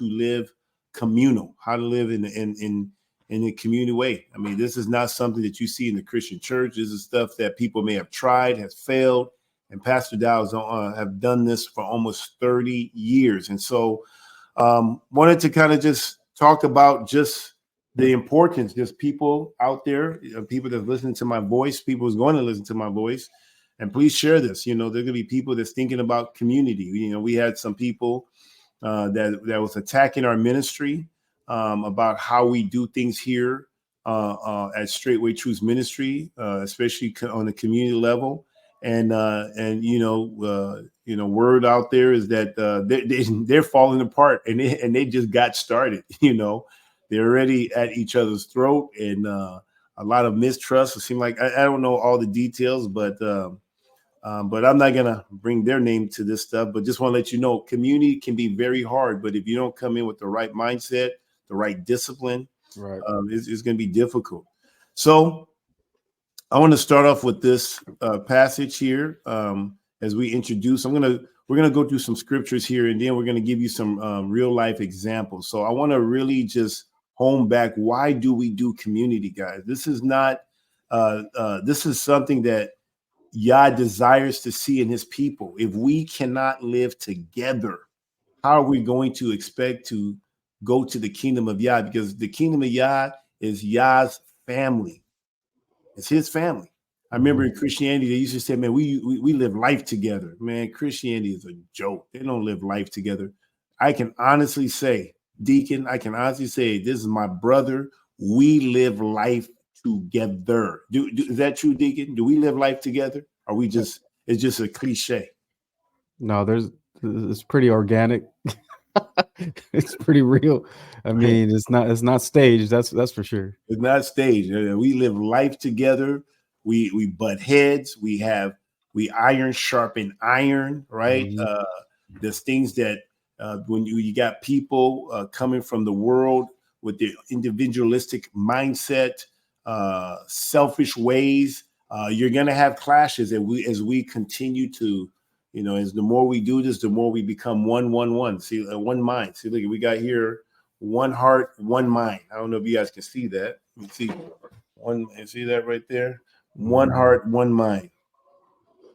to live communal, how to live in a community way. I mean, this is not something that you see in the Christian church. This is stuff that people may have tried, has failed, and Pastor Dow's have done this for almost 30 years. And so wanted to kind of just talk about just the importance, just people out there, people that's listening to my voice, people who's going to listen to my voice. And please share this. There are going to be people that's thinking about community. We had some people that was attacking our ministry about how we do things here at Straightway Truth Ministry, especially on the community level. And word out there is that they're falling apart, and they just got started. They're already at each other's throat, and a lot of mistrust. It seemed like I don't know all the details, but I'm not gonna bring their name to this stuff. But just want to let you know, community can be very hard. But if you don't come in with the right mindset, the right discipline, right, it's going to be difficult. So I want to start off with this passage here as we introduce. We're gonna go through some scriptures here, and then we're gonna give you some real life examples. So I want to really just hone back. Why do we do community, guys? This is not. This is something that Yah desires to see in His people. If we cannot live together, how are we going to expect to go to the kingdom of Yah? Because the kingdom of Yah is Yah's family. It's His family. I remember in Christianity, they used to say, man, we live life together. Man, Christianity is a joke. They don't live life together. I can honestly say, Deacon, this is my brother. We live life together. Is that true, Deacon? Do we live life together? Or it's just a cliche? No, it's pretty organic. It's pretty real. I mean, it's not staged. That's for sure. It's not staged. We live life together. We butt heads. We iron sharpen iron, right? Mm-hmm. There's things that when you got people coming from the world with their individualistic mindset, selfish ways, you're gonna have clashes. And as we continue to, as the more we do this, the more we become one. See, one mind. See, look, we got here one heart, one mind. I don't know if you guys can see that. You see one, and see that right there. One heart, one mind.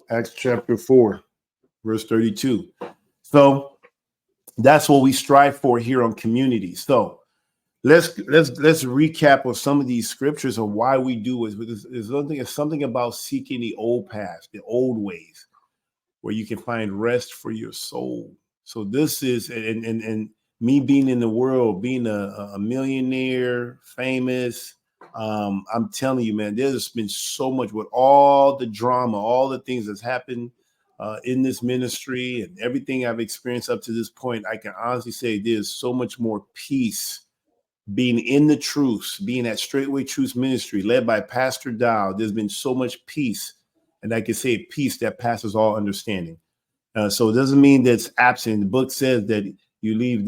Acts chapter 4, verse 32. So that's what we strive for here on community. So let's recap on some of these scriptures of why we do it. There's something about seeking the old past, the old ways, where you can find rest for your soul. So this is and me being in the world, being a millionaire, famous. I'm telling you, man, there's been so much with all the drama, all the things that's happened in this ministry and everything I've experienced up to this point. I can honestly say there's so much more peace being in the truth, being at Straightway Truth Ministry, led by Pastor Dow. There's been so much peace, and I can say peace that passes all understanding. So it doesn't mean that it's absent. The book says that you leave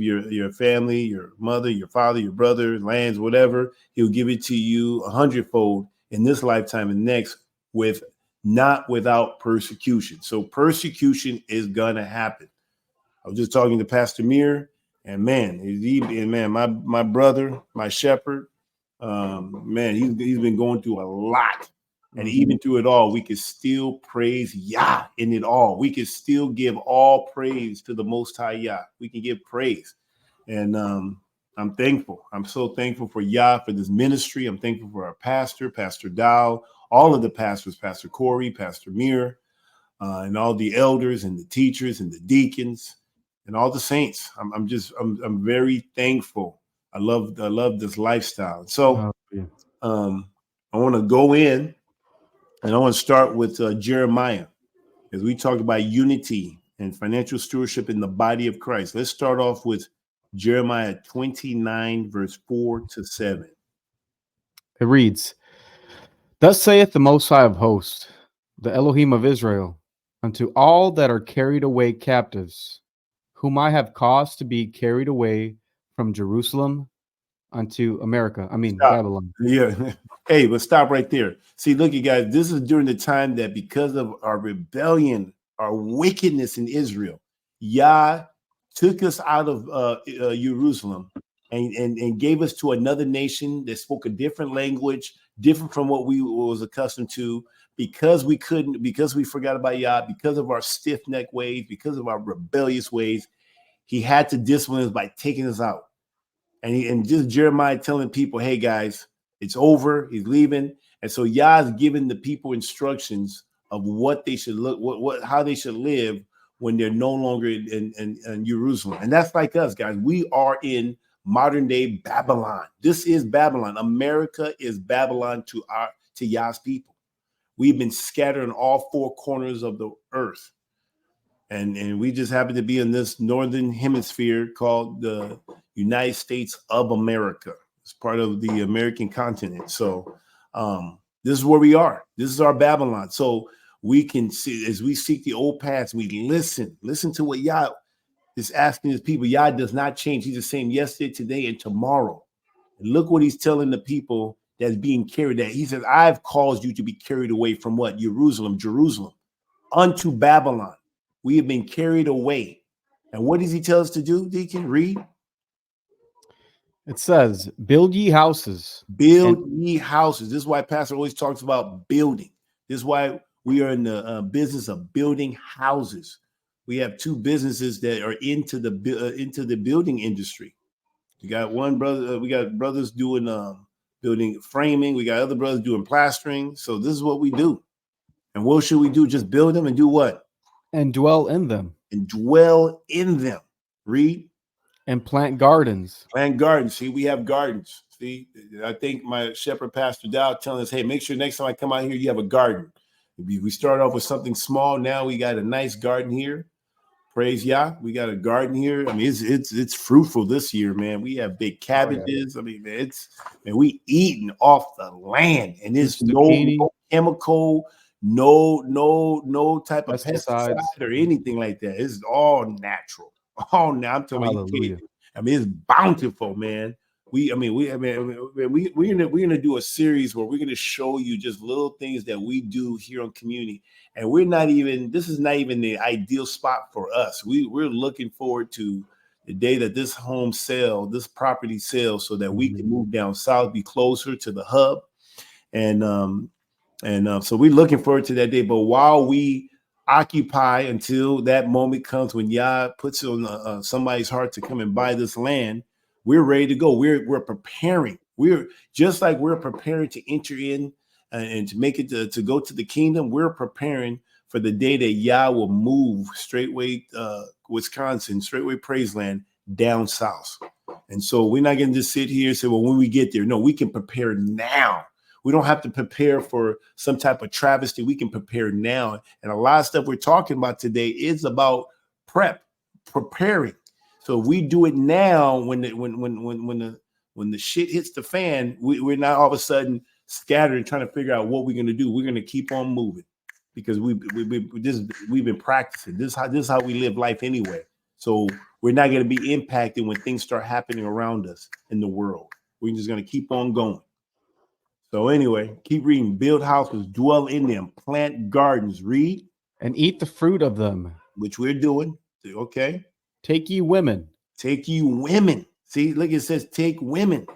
your family, your mother, your father, your brother, lands, whatever. He'll give it to you 100-fold in this lifetime and next, not without persecution. So persecution is gonna happen. I was just talking to Pastor Mir, and man, my brother, my shepherd, man, he's been going through a lot. And even through it all, we can still praise Yah in it all. We can still give all praise to the Most High Yah. We can give praise. And I'm thankful. I'm so thankful for Yah, for this ministry. I'm thankful for our pastor, Pastor Dow, all of the pastors, Pastor Corey, Pastor Mir, and all the elders and the teachers and the deacons and all the saints. I'm very thankful. I love this lifestyle. So I want to go in. And I want to start with Jeremiah, as we talk about unity and financial stewardship in the body of Christ. Let's start off with Jeremiah 29, verse 4-7. It reads, "Thus saith the Most High of hosts, the Elohim of Israel, unto all that are carried away captives, whom I have caused to be carried away from Jerusalem unto America." Babylon. Yeah. Hey, but stop right there. See, look, you guys, this is during the time that because of our rebellion, our wickedness in Israel, Yah took us out of Jerusalem and gave us to another nation that spoke a different language, different from what we was accustomed to, because we couldn't, because we forgot about Yah, because of our stiff-necked ways, because of our rebellious ways. He had to discipline us by taking us out. And just Jeremiah telling people, hey guys, it's over. He's leaving. And so Yah's giving the people instructions of what they should look, how they should live when they're no longer in Jerusalem. And that's like us, guys. We are in modern day Babylon. This is Babylon. America is Babylon to Yah's people. We've been scattered in all four corners of the earth. And we just happen to be in this northern hemisphere called the United States of America. It's part of the American continent. So this is where we are. This is our Babylon. So we can see, as we seek the old paths, we listen to what Yah is asking his people. Yah does not change. He's the same yesterday, today, and tomorrow. And look what he's telling the people that's being carried out. He says, I've caused you to be carried away from what? Jerusalem, unto Babylon. We have been carried away. And what does he tell us to do, Deacon? Read. It says, build ye houses. Build ye houses. This is why Pastor always talks about building. This is why we are in the business of building houses. We have two businesses that are into the building industry. We got one brother. We got brothers doing building framing. We got other brothers doing plastering. So this is what we do. And what should we do? Just build them and do what? And dwell in them. And dwell in them. Read. And plant gardens. Plant gardens. See, we have gardens. See, I think my shepherd pastor Dow telling us, hey, make sure next time I come out here, you have a garden. We start off with something small. Now we got a nice garden here. Praise Yah. We got a garden here. I mean, it's fruitful this year, man. We have big cabbages. I mean, man, we eating off the land, and there's no chemical, no type of pesticide or anything like that. It's all natural. Oh, now I'm talking about you. I mean, it's bountiful, man. We're gonna do a series where we're gonna show you just little things that we do here on community, and this is not even the ideal spot for us. We're looking forward to the day that this property sells, so that we can move down south, be closer to the hub, and so we're looking forward to that day. But while we occupy until that moment comes when Yah puts it on somebody's heart to come and buy this land, we're ready to go. We're preparing. We're just like we're preparing to enter in and to make it to go to the kingdom. We're preparing for the day that Yah will move straightway Wisconsin, straightway Praiseland down south. And so we're not going to just sit here and say, well, when we get there. No, we can prepare now. We don't have to prepare for some type of travesty. We can prepare now. And a lot of stuff we're talking about today is about preparing. So if we do it now, when the shit hits the fan, we're not all of a sudden scattered and trying to figure out what we're going to do. We're going to keep on moving because we've been practicing. This is how we live life anyway. So we're not going to be impacted when things start happening around us in the world. We're just going to keep on going. So anyway, keep reading. Build houses, dwell in them, plant gardens, read. And eat the fruit of them. Which we're doing. Okay. Take ye women. Take ye women. See, look, it says take women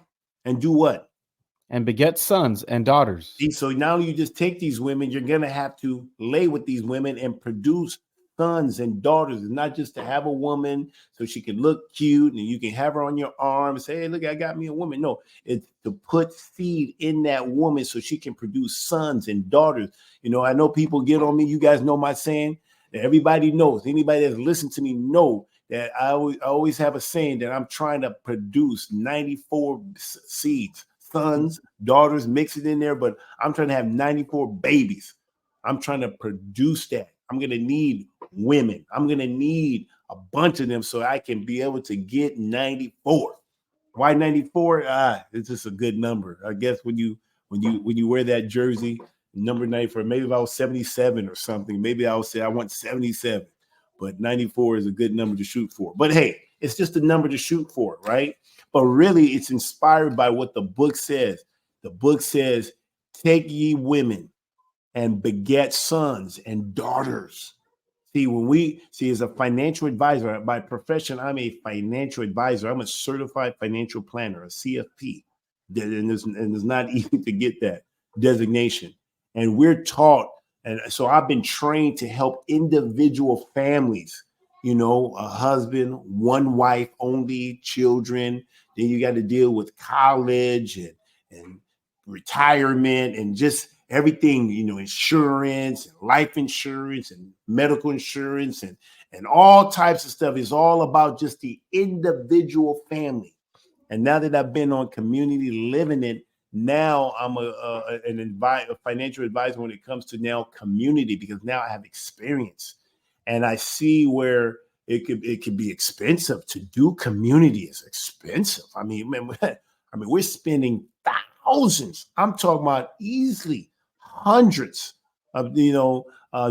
and do what? And beget sons and daughters. See, so now you just take these women, you're going to have to lay with these women and produce sons and daughters. It's not just to have a woman so she can look cute and you can have her on your arm and say, hey, look, I got me a woman. No, it's to put seed in that woman so she can produce sons and daughters. You know, I know people get on me. You guys know my saying. Everybody knows. Anybody that's listened to me know that I always have a saying that I'm trying to produce 94 seeds, sons, daughters, mix it in there, but I'm trying to have 94 babies. I'm trying to produce that. I'm going to need women. I'm going to need a bunch of them so I can be able to get 94. Why 94? It's just a good number. I guess when you wear that jersey, number 94, maybe if I was 77 or something, maybe I would say I want 77. But 94 is a good number to shoot for. But hey, it's just a number to shoot for, right? But really, it's inspired by what the book says. The book says, take ye women and beget sons and daughters. See, when we see as a financial advisor by profession, I'm a financial advisor. I'm a certified financial planner, a CFP. And it's not easy to get that designation. And we're taught, and so I've been trained to help individual families, a husband, one wife, only children. Then you got to deal with college and retirement and just everything, insurance, and life insurance and medical insurance and all types of stuff. Is all about just the individual family. And now that I've been on community living it, now I'm a financial advisor when it comes to now community, because now I have experience and I see where it could be expensive to do community. Is expensive. I mean, man, we're spending thousands. I'm talking about easily hundreds of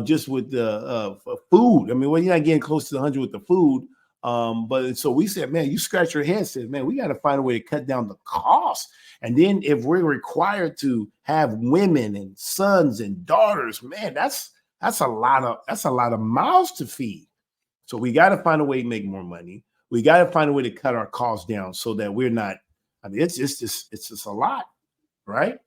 just with the food. I mean, well, you're not getting close to 100 with the food. But so we said, man, you scratch your head, says, man, we got to find a way to cut down the cost. And then if we're required to have women and sons and daughters, man, that's a lot of mouths to feed. So we got to find a way to make more money. We got to find a way to cut our costs down so that we're not. I mean, it's just a lot, right?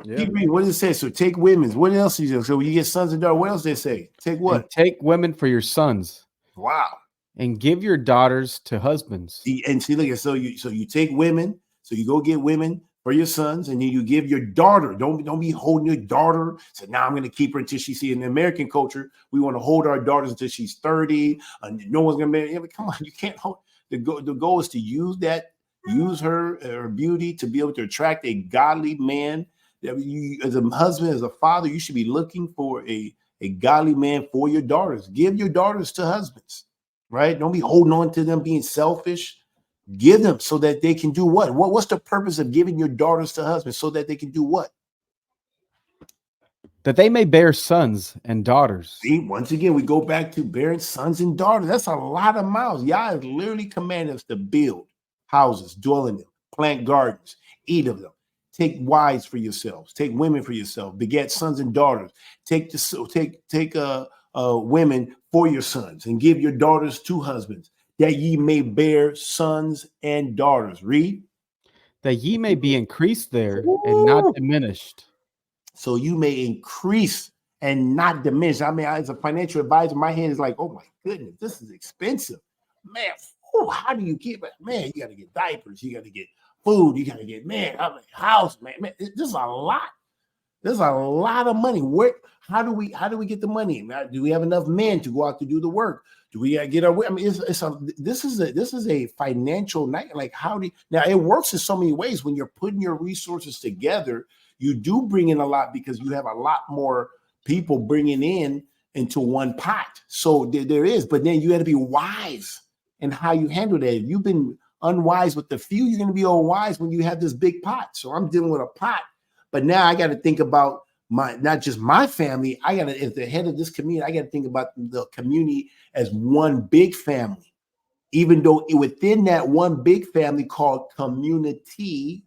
Yeah. Keep reading. What does it say? So take women's. What else is it? So when you get sons and daughters, what else they say? Take what? And take women for your sons. Wow. And give your daughters to husbands. And see, look at so you take women, so you go get women for your sons, and then you give your daughter. Don't be holding your daughter. So now I'm going to keep her until she see. In the American culture, we want to hold our daughters until she's 30, and no one's going to marry. Come on, you can't hold. The goal is to use her beauty to be able to attract a godly man. You, as a husband, as a father, you should be looking for a godly man for your daughters. Give your daughters to husbands. Right? Don't be holding on to them being selfish. Give them so that they can do what? What's the purpose of giving your daughters to husbands? So that they can do what? That they may bear sons and daughters. See, once again, we go back to bearing sons and daughters. That's a lot of mouths. Yah has literally commanded us to build houses, dwell in them, plant gardens, eat of them. Take wives for yourselves. Take women for yourself. Beget sons and daughters. Take women for your sons, and give your daughters to husbands, that ye may bear sons and daughters. Read. That ye may be increased there and not diminished. So you may increase and not diminish. I mean, as a financial advisor, my hand is like, oh my goodness, this is expensive. Man, how do you keep it? Man, you got to get diapers, you got to get food, you got to get, house, man. This is a lot. There's a lot of money. How do we get the money? Do we have enough men to go out to do the work? Do we get our? I mean, this is a financial night. Like, now it works in so many ways. When you're putting your resources together, you do bring in a lot because you have a lot more people bringing into one pot. So there is, but then you got to be wise in how you handle that. If you've been unwise with the few, you're going to be all wise when you have this big pot. So I'm dealing with a pot. But now I got to think about not just my family. I got to, as the head of this community, I got to think about the community as one big family. Even though within that one big family called community,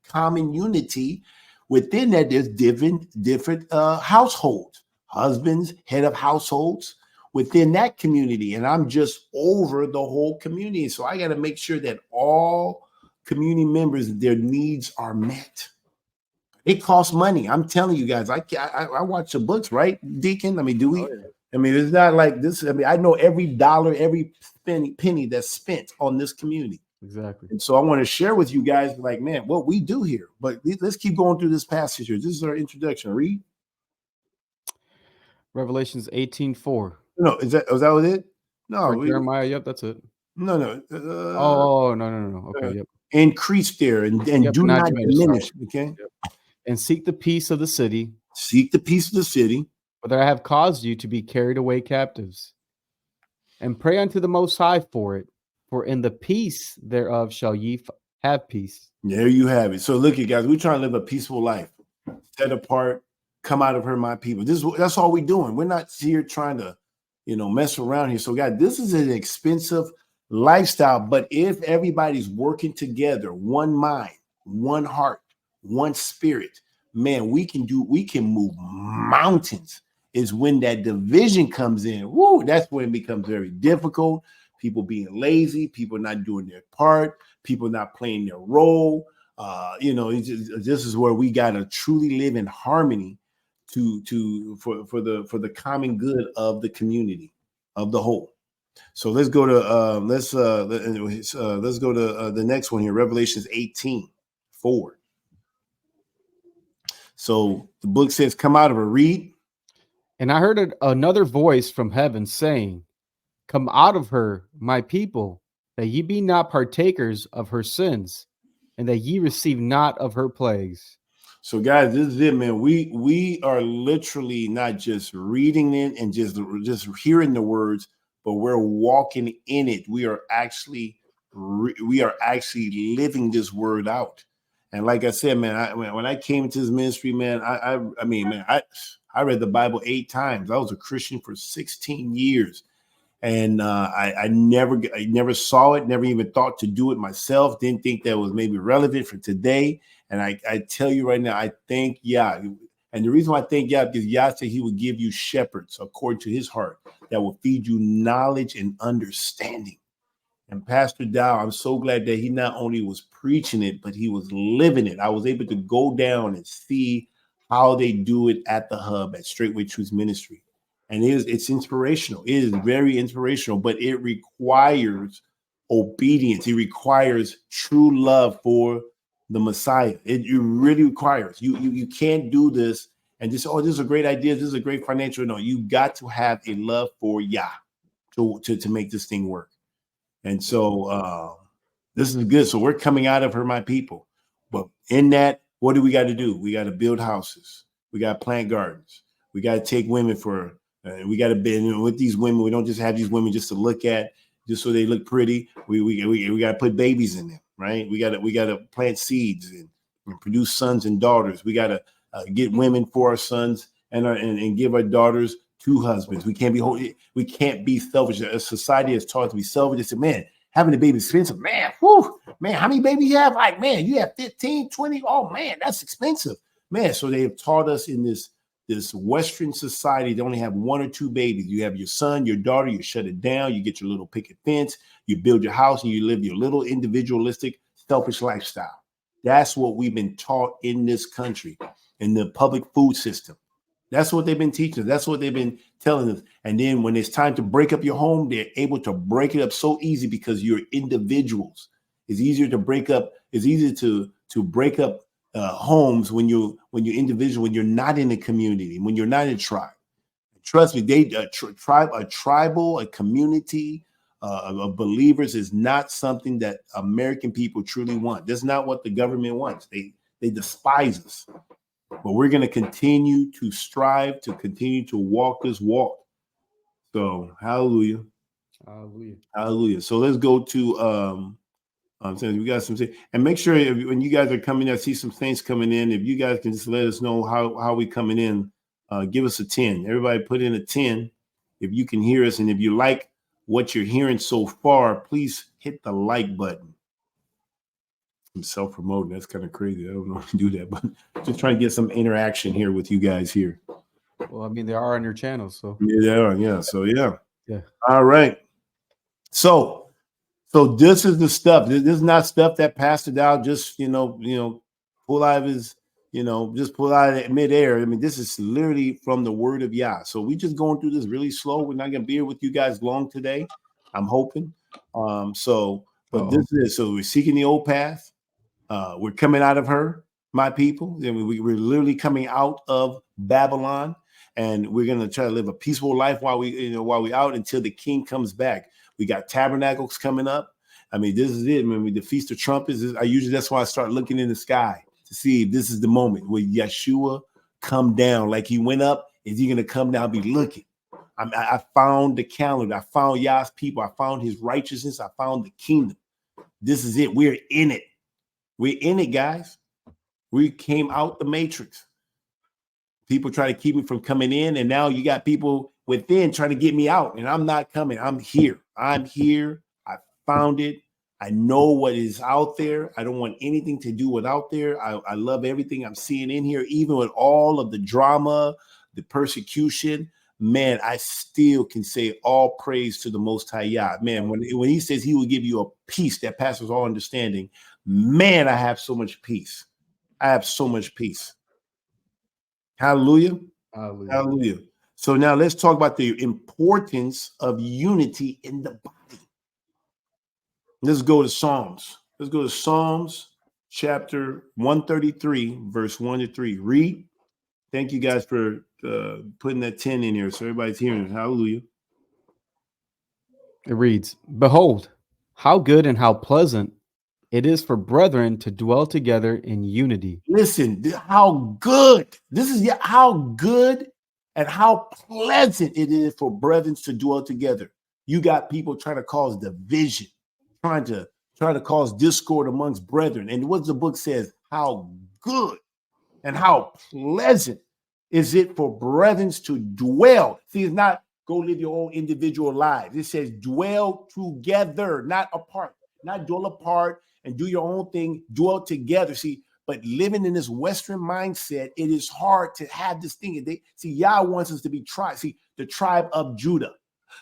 common unity, within that there's different households, husbands, head of households within that community. And I'm just over the whole community. So I got to make sure that all community members, their needs are met. It costs money. I'm telling you guys, I watch the books, right, Deacon? I mean, do we? Oh, yeah. I mean, it's not like this. I mean, I know every dollar, every penny that's spent on this community. Exactly. And so I want to share with you guys, like, man, what we do here. But let's keep going through this passage here. This is our introduction. Read. Revelations 18:4. No, is that what it? No, Jeremiah. Yep, that's it. No. No. Okay, yep. Increase there and do not diminish. Okay. Yep. And seek the peace of the city. Seek the peace of the city. Whether I have caused you to be carried away captives. And pray unto the Most High for it. For in the peace thereof shall ye have peace. There you have it. So look, you guys, we're trying to live a peaceful life. Set apart. Come out of her, my people. That's all we're doing. We're not here trying to, mess around here. So, guys, this is an expensive lifestyle, but if everybody's working together, one mind, one heart, one spirit, man, we can move mountains is when that division comes in. Woo, that's when it becomes very difficult. People being lazy, people not doing their part, people not playing their role. This is where we got to truly live in harmony for the common good of the community, of the whole. So let's go to let's go to the next one here, Revelations 18:4. So the book says, "Come out of her." Read. And I heard another voice from heaven saying, "Come out of her, my people, that ye be not partakers of her sins, and that ye receive not of her plagues." So, guys, this is it, man. We are literally not just reading it and just hearing the words, but we're walking in it. We are actually living this word out. And like I said, man, when I came into this ministry, man, I read the Bible 8 times. I was a Christian for 16 years. And I never saw it, never even thought to do it myself. Didn't think that was maybe relevant for today. And I tell you right now, I thank Yah. And the reason why I thank Yah, because Yah said he would give you shepherds according to his heart that will feed you knowledge and understanding. And Pastor Dow, I'm so glad that he not only was preaching it, but he was living it. I was able to go down and see how they do it at the hub at Straightway Truth Ministry. And it's inspirational. It is very inspirational, but it requires obedience. It requires true love for the Messiah. It really requires. You can't do this and just, oh, this is a great idea. This is a great financial. No, you got to have a love for Yah to make this thing work. And so this is good. So we're coming out of her, my people. But in that, what do we got to do? We got to build houses. We got to plant gardens. We got to take women for. We got to be with these women. We don't just have these women just to look at, just so they look pretty. We got to put babies in them, right? We got to plant seeds and produce sons and daughters. We got to get women for our sons and give our daughters 2 husbands. We can't be selfish. A society has taught us to be selfish. They said, man, having a baby is expensive. Man, man, how many babies you have? Like, man, you have 15, 20. Oh, man, that's expensive. Man, so they have taught us in this Western society to only have 1 or 2 babies. You have your son, your daughter, you shut it down, you get your little picket fence, you build your house, and you live your little individualistic, selfish lifestyle. That's what we've been taught in this country, in the public food system. That's what they've been teaching us. That's what they've been telling us. And then when it's time to break up your home, they're able to break it up so easy because you're individuals. It's easier to break up. It's easier to break up homes when you're individual, when you're not in a community, when you're not in a tribe. Trust me, a tribal, a community of believers is not something that American people truly want. That's not what the government wants. They despise us. But we're going to continue to strive to continue to walk this walk. So hallelujah. Hallelujah. Hallelujah. So let's go to we got some, and make sure when you guys are coming, I see some things coming in. If you guys can just let us know how we coming in, give us a 10. Everybody put in a 10 if you can hear us, and if you like what you're hearing so far, please hit the like button. I'm self-promoting. That's kind of crazy. I don't know how to do that, but just trying to get some interaction here with you guys here. Well, I mean, they are on your channel, so Yeah, they are. Yeah. So yeah. Yeah. All right. So this is the stuff. This is not stuff that Pastor Dow just pull out of his, just pull out of midair. I mean, this is literally from the Word of Yah. So we just going through this really slow. We're not gonna be here with you guys long today. I'm hoping. But this is so we're seeking the old path. We're coming out of her, my people. We're literally coming out of Babylon, and we're going to try to live a peaceful life while we out until the King comes back. We got tabernacles coming up. I mean, this is it. The Feast of Trumpets. That's why I start looking in the sky to see if this is the moment where Yeshua come down. Like he went up, is he going to come down? Be looking. I found the calendar. I found Yah's people. I found his righteousness. I found the kingdom. This is it. We're in it. We're in it, guys. We came out the matrix. People try to keep me from coming in, and now you got people within trying to get me out, and I'm not coming. I'm here. I'm here. I found it. I know what is out there. I don't want anything to do with out there. I love everything I'm seeing in here, even with all of the drama, the persecution, man, I still can say all praise to the Most High Yah. Man, when he says he will give you a peace that passes all understanding, man, I have so much peace. I have so much peace. Hallelujah. Hallelujah. Hallelujah. So now let's talk about the importance of unity in the body. Let's go to Psalms. Let's go to Psalms chapter 133, verse 1 to 3. Read. Thank you guys for putting that 10 in here so everybody's hearing it. Hallelujah. It reads, "Behold, how good and how pleasant it is for brethren to dwell together in unity." Listen, how good. This is how good and how pleasant it is for brethren to dwell together. You got people trying to cause division, trying to cause discord amongst brethren. And what the book says, how good and how pleasant is it for brethren to dwell. See, it's not go live your own individual lives. It says dwell together, not apart, not dwell apart and do your own thing, dwell together. See, but living in this Western mindset, it is hard to have this thing. See, Yah wants us to be tribe. See, the tribe of Judah,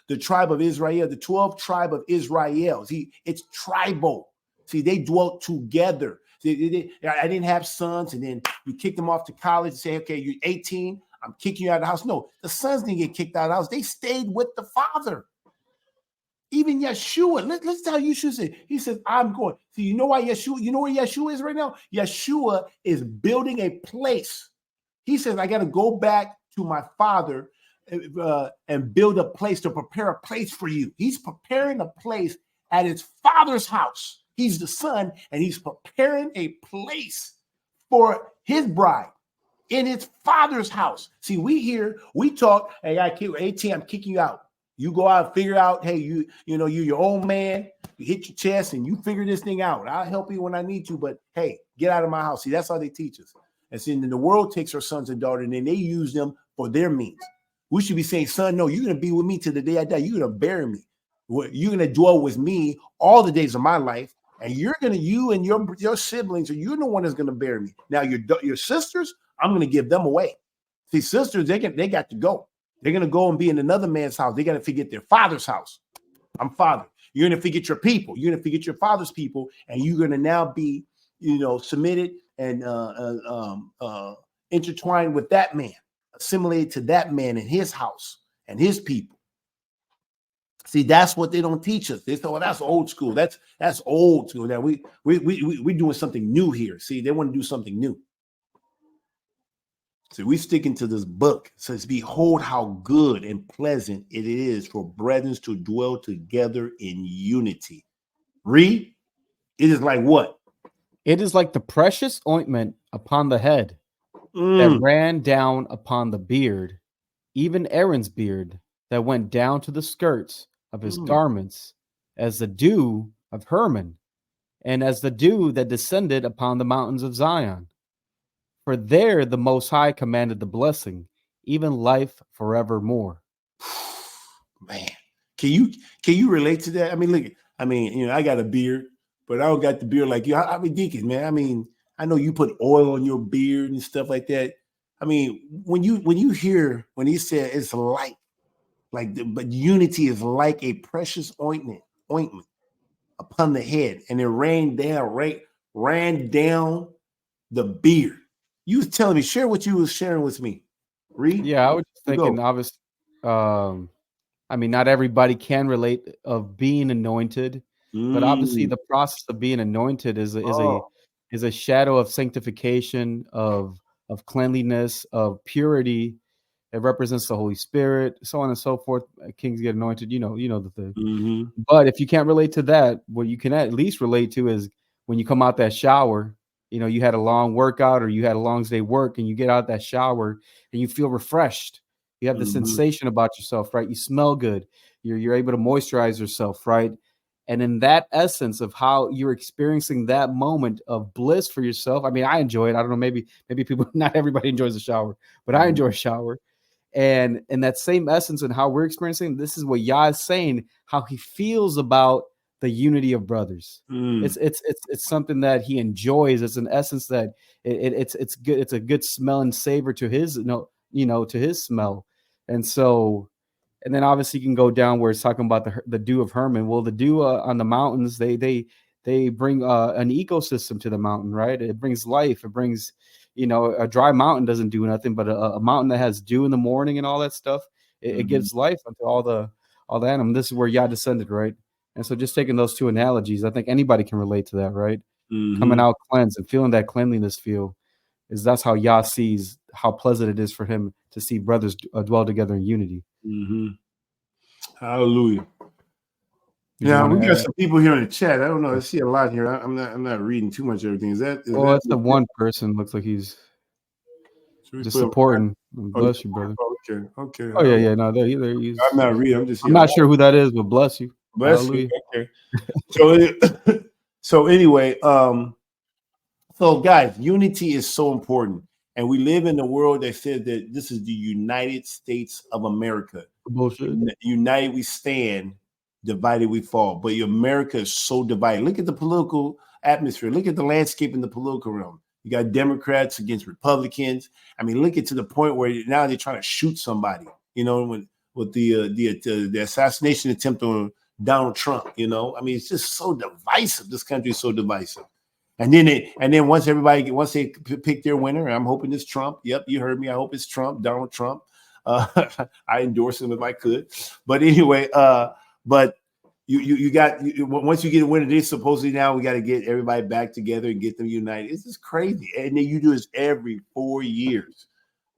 the tribe of Israel, the 12th tribe of Israel. See, it's tribal. See, they dwelt together. See, I didn't have sons, and then you kick them off to college and say, okay, you're 18, I'm kicking you out of the house. No, the sons didn't get kicked out of the house. They stayed with the father. Even Yeshua, let's tell Yeshua said, he says, I'm going. So you know why Yeshua, you know where Yeshua is right now? Yeshua is building a place. He says, I got to go back to my father and build a place to prepare a place for you. He's preparing a place at his father's house. He's the son, and he's preparing a place for his bride in his father's house. See, we talk, hey, I keep 18, I'm kicking you out. You go out and figure out, hey, you're your own man. You hit your chest and you figure this thing out. I'll help you when I need to, but hey, get out of my house. See, that's how they teach us. And see, then the world takes our sons and daughters and then they use them for their means. We should be saying, son, no, you're going to be with me till the day I die. You're going to bury me. You're going to dwell with me all the days of my life. And you and your siblings, or you're the one that's going to bury me. Now, your sisters, I'm going to give them away. See, sisters, they got to go. They're going to go and be in another man's house. They're going to forget their father's house. I'm father. You're going to forget your people. You're going to forget your father's people. And you're going to now be, submitted and intertwined with that man, assimilated to that man in his house and his people. See, that's what they don't teach us. They say, well, that's old school. That's old school. Now we're doing something new here. See, they want to do something new. So we're sticking to this book. It says, behold how good and pleasant it is for brethren to dwell together in unity. Read. It is like what? It is like the precious ointment upon the head that ran down upon the beard, even Aaron's beard that went down to the skirts of his garments, as the dew of Hermon, and as the dew that descended upon the mountains of Zion. For there the Most High commanded the blessing, even life forevermore. Man, can you relate to that? I mean, look, I got a beard, but I don't got the beard like you. I'm ridiculous, man. I mean, I know you put oil on your beard and stuff like that. I mean, when he said it's but unity is like a precious ointment upon the head, and it ran down the beard. You was telling me, share what you was sharing with me. Read. Yeah, I was just thinking, obviously, not everybody can relate of being anointed, but obviously the process of being anointed is a shadow of sanctification, of cleanliness, of purity. It represents the Holy Spirit, so on and so forth. Kings get anointed, you know the thing. Mm-hmm. But if you can't relate to that, what you can at least relate to is when you come out that shower, you had a long workout or you had a long day work, and you get out that shower and you feel refreshed. You have the sensation about yourself, right? You smell good. You're able to moisturize yourself, right? And in that essence of how you're experiencing that moment of bliss for yourself, I mean, I enjoy it. I don't know, maybe people, not everybody enjoys a shower, but I enjoy a shower. And in that same essence and how we're experiencing, this is what Yah is saying, how he feels about the unity of brothers. It's something that he enjoys. It's an essence that it's good. It's a good smell and savor to his to his smell. And so, and then obviously you can go down where it's talking about the dew of Hermon. Well, the dew on the mountains, they bring an ecosystem to the mountain, right? It brings life. It brings, a dry mountain doesn't do nothing, but a mountain that has dew in the morning and all that stuff, it gives life unto all the animals. This is where Yah descended, right? And so just taking those two analogies, I think anybody can relate to that, right? Coming out cleansed and feeling that cleanliness that's how Yah sees how pleasant it is for him to see brothers dwell together in unity. Hallelujah. Yeah, we got some people here in the chat. I don't know. I see a lot here. I'm not reading too much of everything. Is that? It's the one person looks like he's just supporting. Bless you, brother. Okay. Oh yeah. No, there he is. I'm not reading. I'm not sure who that is, but bless you. Bless you. Okay. So anyway, so guys, unity is so important, and we live in a world that says that this is the United States of America. Bullshit. United we stand, divided we fall. But America is so divided. Look at the political atmosphere. Look at the landscape in the political realm. You got Democrats against Republicans. I mean, look at to the point where now they're trying to shoot somebody. With the assassination attempt on Donald Trump. I mean, it's just so divisive. This country is so divisive. And then once they pick their winner, I'm hoping it's Trump. Yep, you heard me. I hope it's Trump, Donald Trump. I endorse him if I could. But anyway, but you got once you get a winner, they supposedly now we got to get everybody back together and get them united. It's just crazy. And then you do this every 4 years.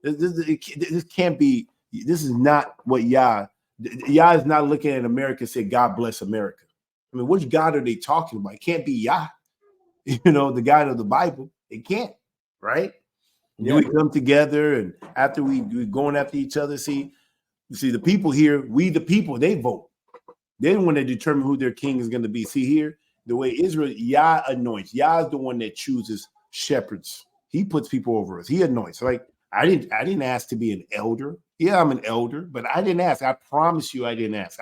This can't be. This is not what Yah is not looking at America and say, God bless America. I mean, which God are they talking about? It can't be Yah. The God of the Bible. It can't, right? Yeah. We come together, and after we're going after each other, see the people here, we the people, they vote. They're the one that determine who their king is going to be. See here, the way Israel, Yah anoints. Yah is the one that chooses shepherds. He puts people over us. He anoints. Like I didn't ask to be an elder. Yeah, I'm an elder, but I didn't ask. I promise you, I didn't ask.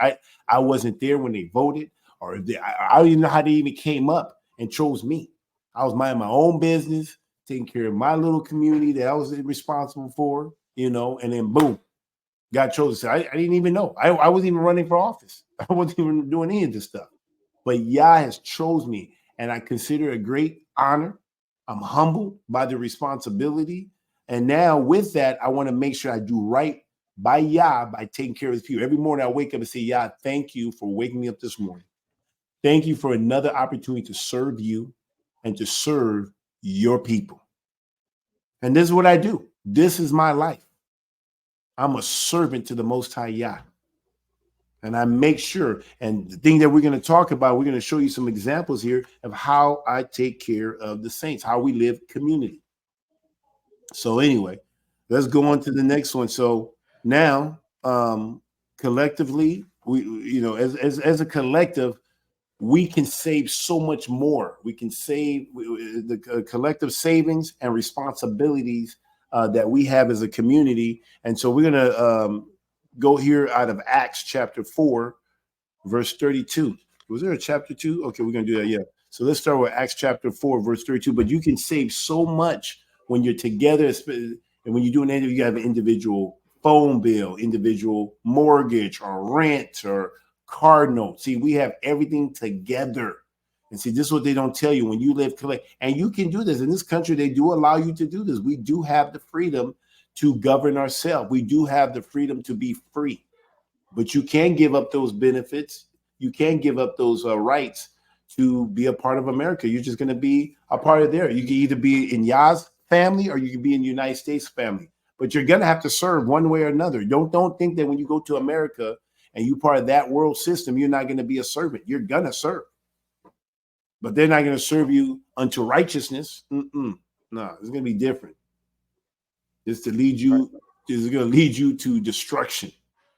I wasn't there when they voted, or I don't even know how they even came up and chose me. I was minding my own business, taking care of my little community that I was responsible for, and then boom, God chose us. I didn't even know. I wasn't even running for office. I wasn't even doing any of this stuff. But Yah has chose me, and I consider it a great honor. I'm humbled by the responsibility. And now with that, I want to make sure I do right by Yah by taking care of his people. Every morning I wake up and say, Yah, thank you for waking me up this morning. Thank you for another opportunity to serve you and to serve your people. And this is what I do. This is my life. I'm a servant to the Most High Yah. And I make sure, and the thing that we're going to talk about, we're going to show you some examples here of how I take care of the saints, how we live community. So anyway, let's go on to the next one. So now, collectively, we, as a collective, we can save so much more. We can save the collective savings and responsibilities that we have as a community. And so we're going to go here out of Acts chapter 4, verse 32. Was there a chapter 2? Okay, we're going to do that. Yeah. So let's start with Acts chapter 4, verse 32. But you can save so much when you're together. And when you do an interview, you have an individual phone bill, individual mortgage or rent or car note. See, we have everything together. And see, this is what they don't tell you when you live collect. And you can do this in this country. They do allow you to do this. We do have the freedom to govern ourselves. We do have the freedom to be free, but you can give up those benefits. You can give up those rights to be a part of America. You're just going to be a part of there. You can either be in Yah's family or you can be in the United States family, but you're going to have to serve one way or another. Don't think that when you go to America and you're part of that world system, you're not going to be a servant. You're going to serve, but they're not going to serve you unto righteousness. No, it's going to be different. It's to lead you. Is going to lead you to destruction.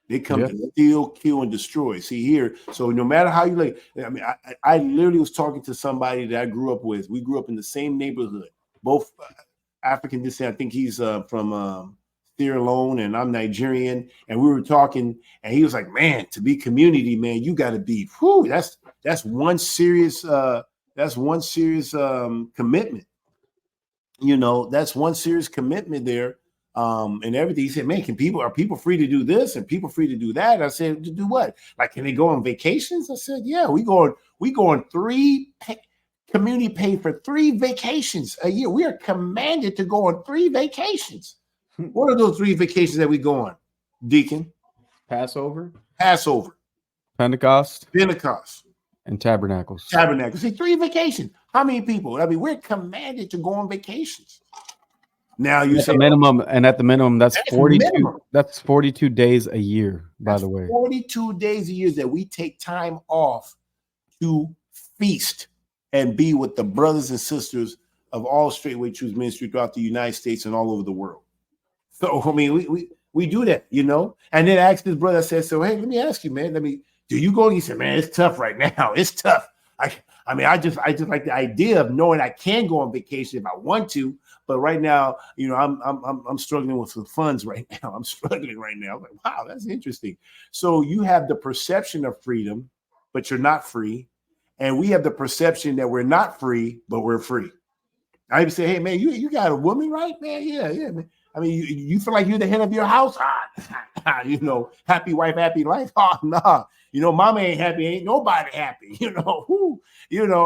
They come to steal, kill, and destroy. See here. So no matter how you like, I mean, I literally was talking to somebody that I grew up with. We grew up in the same neighborhood, both African descent. I think he's from Sierra Leone, and I'm Nigerian. And we were talking, and he was like, "Man, to be community, man, you got to be. Whew, that's one serious commitment. That's one serious commitment there." and everything. He said, man, are people free to do this and people free to do that? And I said, to do what? Like, can they go on vacations? I said, yeah, we go on community paid for 3 vacations a year. We are commanded to go on 3 vacations. What are those 3 vacations that we go on, Deacon? Passover, Pentecost, and Tabernacles. See, 3 vacations. How many people? I mean, we're commanded to go on vacations. Now you say at the minimum, that's 42. Minimum. That's 42 days a year, by the way. 42 days a year that we take time off to feast and be with the brothers and sisters of all Straightway Truth Ministry throughout the United States and all over the world. So I mean, we do that, you know. And then I asked his brother, I said, so hey, let me ask you, man. Do you go? He said, man, it's tough right now. It's tough. I just like the idea of knowing I can go on vacation if I want to, but right now, you know, I'm struggling with some funds right now. I'm struggling right now. I'm like, wow, that's interesting. So you have the perception of freedom, but you're not free, and we have the perception that we're not free, but we're free. I even say, hey man, you got a woman, right, man? Yeah, man. I mean, you feel like you're the head of your house, you know, happy wife, happy life. Oh, nah, you know, mama ain't happy, ain't nobody happy, you know,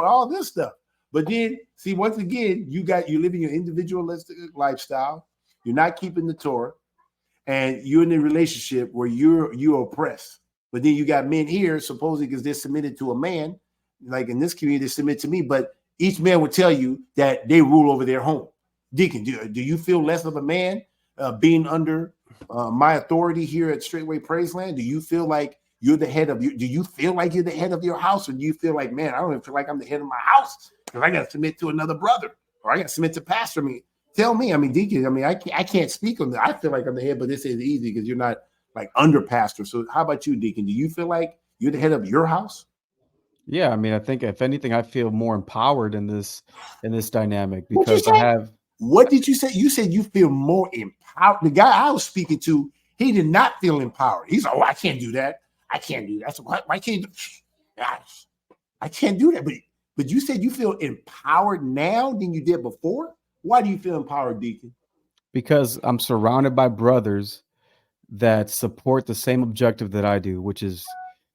all this stuff. But then, see, once again, you live in your individualistic lifestyle. You're not keeping the Torah, and you're in a relationship where you're oppressed. But then you got men here, supposedly because they're submitted to a man, like in this community, they submit to me. But each man would tell you that they rule over their home. Deacon, do you feel less of a man being under my authority here at Straightway Praiseland? Do you feel like you're the head of do you feel like you're the head of your house, or do you feel like, man, I don't even feel like I'm the head of my house because I got to submit to another brother, or I got to submit to pastor? Tell me, I mean, Deacon, I mean, I can't speak on that. I feel like I'm the head, but this is easy because you're not like under pastor. So how about you, Deacon? Do you feel like you're the head of your house? Yeah, I mean, I think if anything, I feel more empowered in this dynamic because I have. What did you say? You said you feel more empowered. The guy I was speaking to, he did not feel empowered. He's like, oh, I can't do that. I can't do that. So why can't I can't do that? But you said you feel empowered now than you did before. Why do you feel empowered, Deacon? Because I'm surrounded by brothers that support the same objective that I do, which is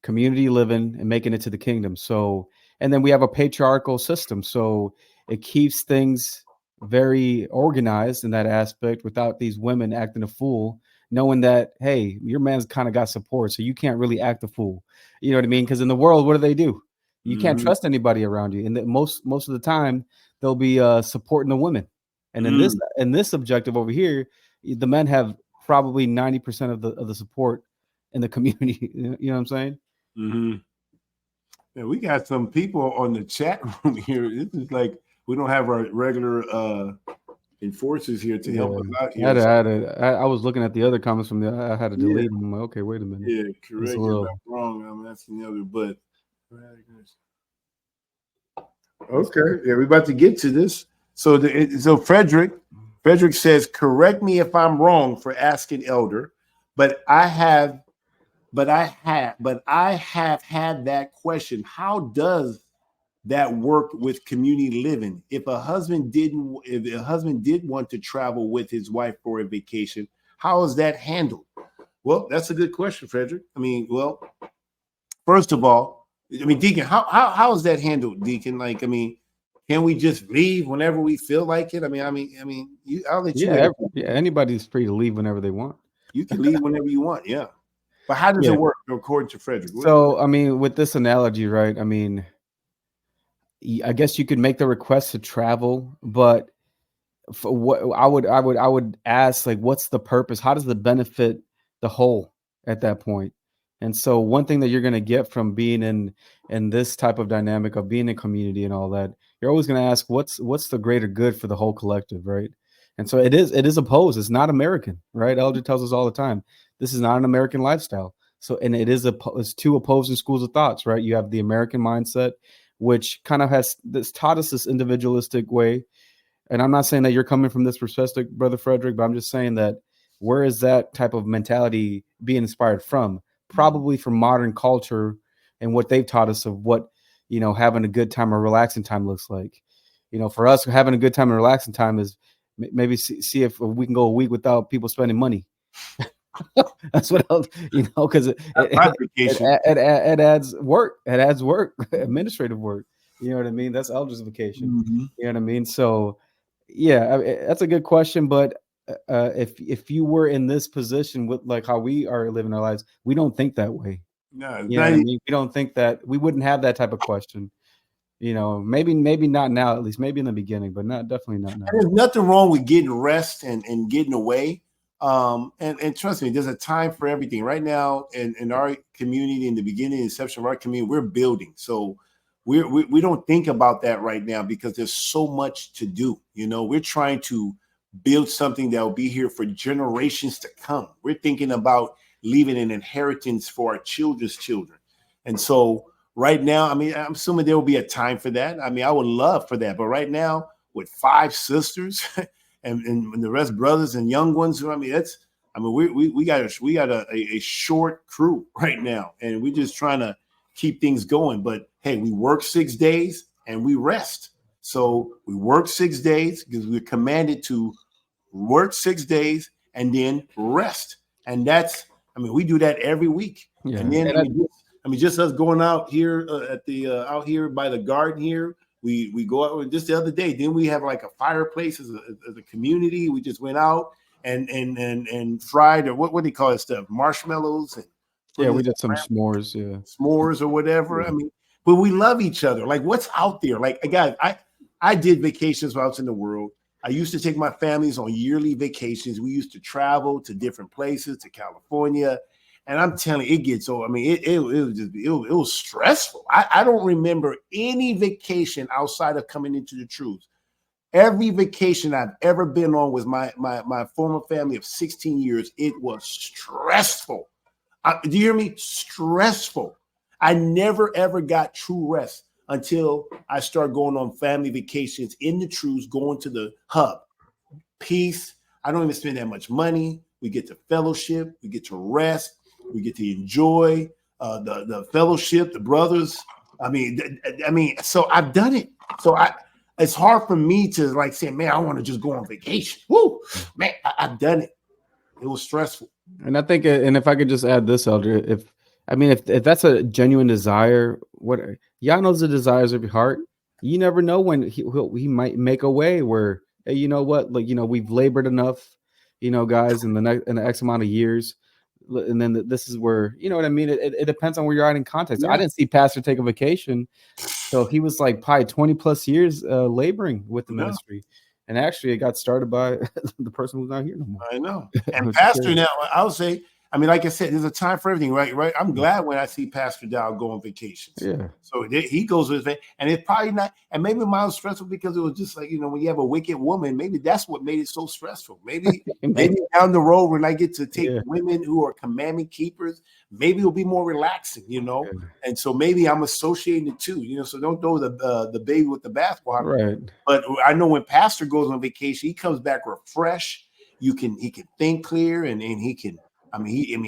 community living and making it to the kingdom. So, and then we have a patriarchal system. So it keeps things very organized in that aspect without these women acting a fool, knowing that, hey, your man's kind of got support, so you can't really act a fool. You know what I mean? Because in the world, what do? You can't trust anybody around you. And most of the time, they'll be supporting the women. And in this objective over here, the men have probably 90% of the support in the community. You know what I'm saying? Mm-hmm. Yeah, we got some people on the chat room here. This is like, we don't have our regular enforcers here to help us out here. I was looking at the other comments from I had to delete them. Like, okay, wait a minute. Yeah, correct. You're not wrong. I'm asking the other, but okay. Yeah, we're about to get to this. So Frederick says, correct me if I'm wrong for asking elder, but I have had that question. How does that work with community living? If a husband did want to travel with his wife for a vacation, how is that handled? Well, that's a good question, Frederick. I mean, well, first of all, I mean, Deacon, how is that handled, Deacon? Like, I mean, can we just leave whenever we feel like it? I'll let you. Yeah, anybody's free to leave whenever they want. You can leave whenever you want, yeah. But how does it work according to Frederick? So, I mean, with this analogy, right? I mean, I guess you could make the request to travel, but for what I would ask, like, what's the purpose? How does it benefit the whole at that point? And so one thing that you're going to get from being in this type of dynamic of being in community and all that, you're always going to ask, what's the greater good for the whole collective, right? And so it is opposed. It's not American, right? Elder tells us all the time, this is not an American lifestyle. So, and it's two opposing schools of thoughts, right? You have the American mindset, which kind of has taught us this individualistic way. And I'm not saying that you're coming from this perspective, Brother Frederick, but I'm just saying that where is that type of mentality being inspired from? Probably from modern culture and what they've taught us of what, having a good time or relaxing time looks like. For us, having a good time and relaxing time is maybe see if we can go a week without people spending money. That's what else, because My vacation. it adds work. It adds work, administrative work. You know what I mean? That's Elder's vacation. Mhm. You know what I mean? So, yeah, that's a good question. But if you were in this position with like how we are living our lives, we don't think that way. No, it's You know not. what I mean? We don't think that we wouldn't have that type of question. Maybe not now, at least maybe in the beginning, but definitely not now. And there's nothing wrong with getting rest and getting away. And trust me, there's a time for everything. Right now, in our community, in the beginning, inception of our community, we're building. So we don't think about that right now because there's so much to do. We're trying to build something that will be here for generations to come. We're thinking about leaving an inheritance for our children's children. And so right now, I mean, I'm assuming there will be a time for that. I mean, I would love for that. But right now, with 5 sisters and the rest brothers and young ones, I mean, we got a short crew right now, and we're just trying to keep things going. But hey, we work 6 days and we rest. So we work 6 days because we're commanded to work 6 days and then rest. And we do that every week. Yeah. And then just us going out here out here by the garden here. We go out just the other day. Then we have like a fireplace as a community. We just went out and fried, or what do you call it stuff? Marshmallows and we did some s'mores, s'mores or whatever. Yeah. I mean, but we love each other. Like, what's out there? Like, guys, I did vacations while I was in the world. I used to take my families on yearly vacations. We used to travel to different places, to California. And I'm telling you, it gets so. I mean, it was stressful. I don't remember any vacation outside of coming into the truth. Every vacation I've ever been on was my former family of 16 years. It was stressful. Do you hear me? Stressful. I never ever got true rest until I started going on family vacations in the truths, going to the hub. Peace. I don't even spend that much money. We get to fellowship. We get to rest. We get to enjoy the fellowship, the brothers. I mean, so I've done it. So it's hard for me to like say, man, I want to just go on vacation. Woo, man, I've done it. It was stressful. And I think, and if I could just add this, Elder, if that's a genuine desire, what y'all knows the desires of your heart. You never know when he might make a way where, hey, you know what, like we've labored enough, guys, in the X amount of years. And then this is where, you know what I mean? It depends on where you're at in context. Yeah. I didn't see Pastor take a vacation. So he was like probably 20 plus years laboring with the ministry. And actually it got started by the person who's not here no more. I know. And Pastor now, I'll say, I mean, like I said, there's a time for everything, right? I'm glad when I see Pastor Dow go on vacations. Yeah. So he goes with it, and it's probably not, and maybe mine was stressful because it was just like, when you have a wicked woman, maybe that's what made it so stressful. Maybe down the road when I get to take women who are commandment keepers, maybe it'll be more relaxing, And so maybe I'm associating the two, so don't throw the baby with the bathwater. Right. But I know when Pastor goes on vacation, he comes back refreshed. He can think clear, and he can. I mean,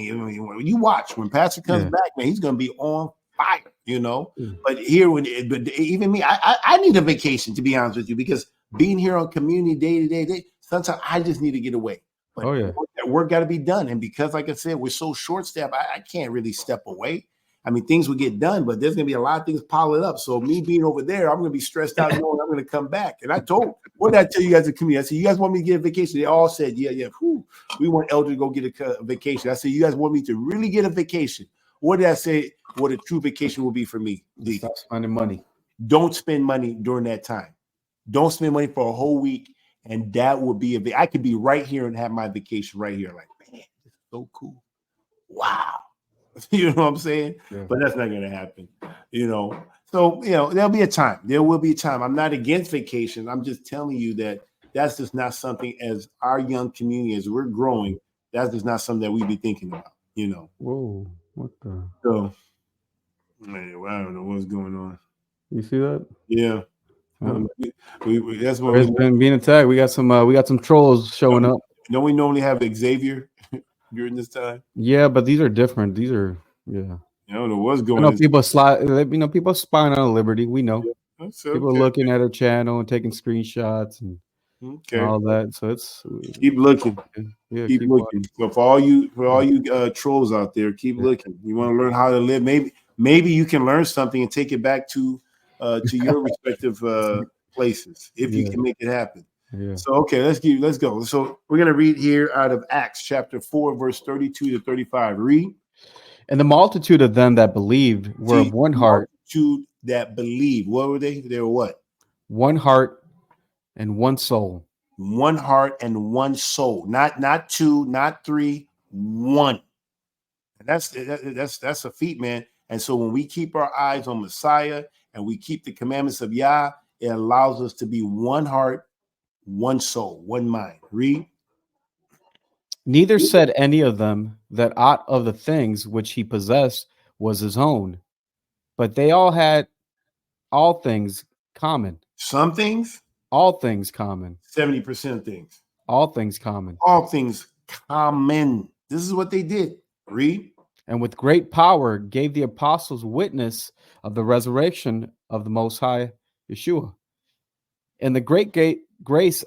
when you watch when Pastor comes back, man, he's going to be on fire, But even me, I need a vacation, to be honest with you, because being here on community day to day, sometimes I just need to get away. But work got to be done, and because, like I said, we're so short-staffed, I can't really step away. I mean, things will get done, but there's going to be a lot of things piling up. So me being over there, I'm going to be stressed out knowing I'm going to come back. And what did I tell you guys in the community? I said, you guys want me to get a vacation? They all said, yeah. Whew, we want Elder to go get a vacation. I said, you guys want me to really get a vacation? What did I say? What a true vacation will be for me? Stop spending money. Don't spend money during that time. Don't spend money for a whole week. And that would be I could be right here and have my vacation right here. Like, man, this is so cool. Wow. You know what I'm saying? Yeah. But that's not going to happen, So, there'll be a time. There will be a time. I'm not against vacation. I'm just telling you that that's just not something, as our young community, as we're growing, that's just not something that we be thinking about, Whoa, what the? So, man, I don't know what's going on. You see that? Yeah. That's what it's been being attacked. We got some trolls showing up. Don't we normally have Xavier during this time? Yeah, but these are different. These are I don't know what's going on. People people spying on Liberty. We know. Yeah, people looking at her channel and taking screenshots, and Okay. all that. So it's Keep looking. yeah, Keep keep looking. watching. So for all you trolls out there, keep looking. You want to learn how to live. Maybe you can learn something and take it back to your respective places if you Yeah, can make it happen. yeah. So okay, let's go. So we're gonna read here out of Acts chapter 4, verse 32 to 35. Read. And the multitude of them that believed were of See, one heart, multitude that believe. What were they? They were what? one heart, and one soul. One heart and one soul. Not two, not three, one. And that's a feat, man. And so when we keep our eyes on Messiah and we keep the commandments of Yah, it allows us to be one heart, one soul, one mind. Read. Neither said any of them that aught of the things which he possessed was his own, but they all had all things common. Some things, All things common. 70% of things. All things common. All things common. This is what they did. Read. And with great power gave the apostles witness of the resurrection of the Most High Yeshua. And the great grace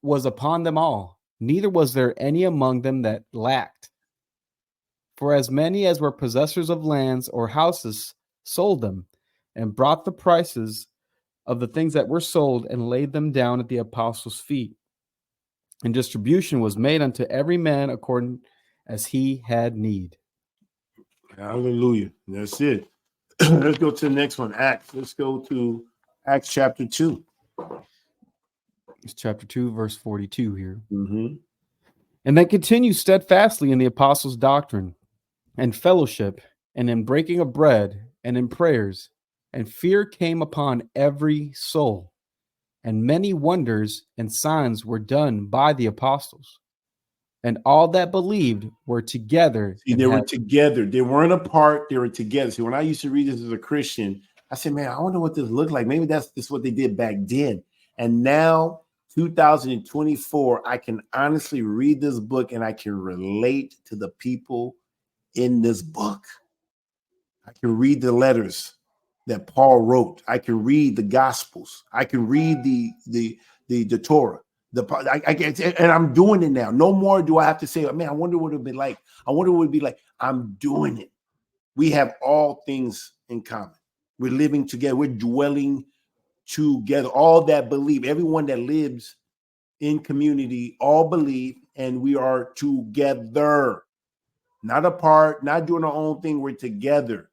was upon them all. Neither was there any among them that lacked. For as many as were possessors of lands or houses sold them, and brought the prices of the things that were sold, and laid them down at the apostles' feet. And distribution was made unto every man according as he had need. Hallelujah. That's it. Let's go to the next one. Acts. Let's go to Acts chapter 2. It's chapter 2, verse 42 here. Mm-hmm. And they continue steadfastly in the apostles' doctrine and fellowship, and in breaking of bread, and in prayers. And fear came upon every soul. And many wonders and signs were done by the apostles. And all that believed were together. See, they were together. They weren't apart. They were together. See, when I used to read this as a Christian, I said, man, I wonder what this looked like. Maybe that's what they did back then. And now, 2024, I can honestly read this book and I can relate to the people in this book. I can read the letters that Paul wrote. I can read the Gospels. I can read the Torah. I get, and I'm doing it now. No more do I have to say, man, I wonder what it would be like. I wonder what it would be like. I'm doing it. We have all things in common. We're living together. We're dwelling together. All that believe, everyone that lives in community, all believe, and we are together. Not apart, not doing our own thing. We're together.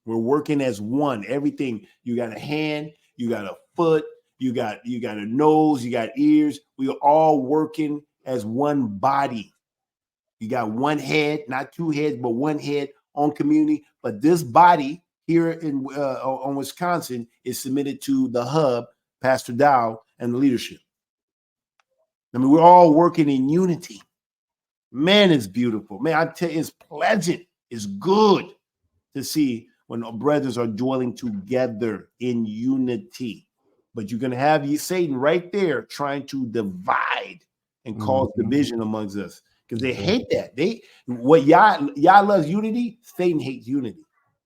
We're working as one. Everything. You got a hand, you got a foot, you got a nose, you got ears. We are all working as one body. You got one head, not two heads, but one head on community. But this body here in on Wisconsin is submitted to the hub, Pastor Dow, and the leadership. I mean, we're all working in unity. Man, it's beautiful. Man, I tell you, it's pleasant. It's good to see when brothers are dwelling together in unity. But you're going to have Satan right there trying to divide and cause division amongst us because they hate that. What Yah loves unity, Satan hates unity.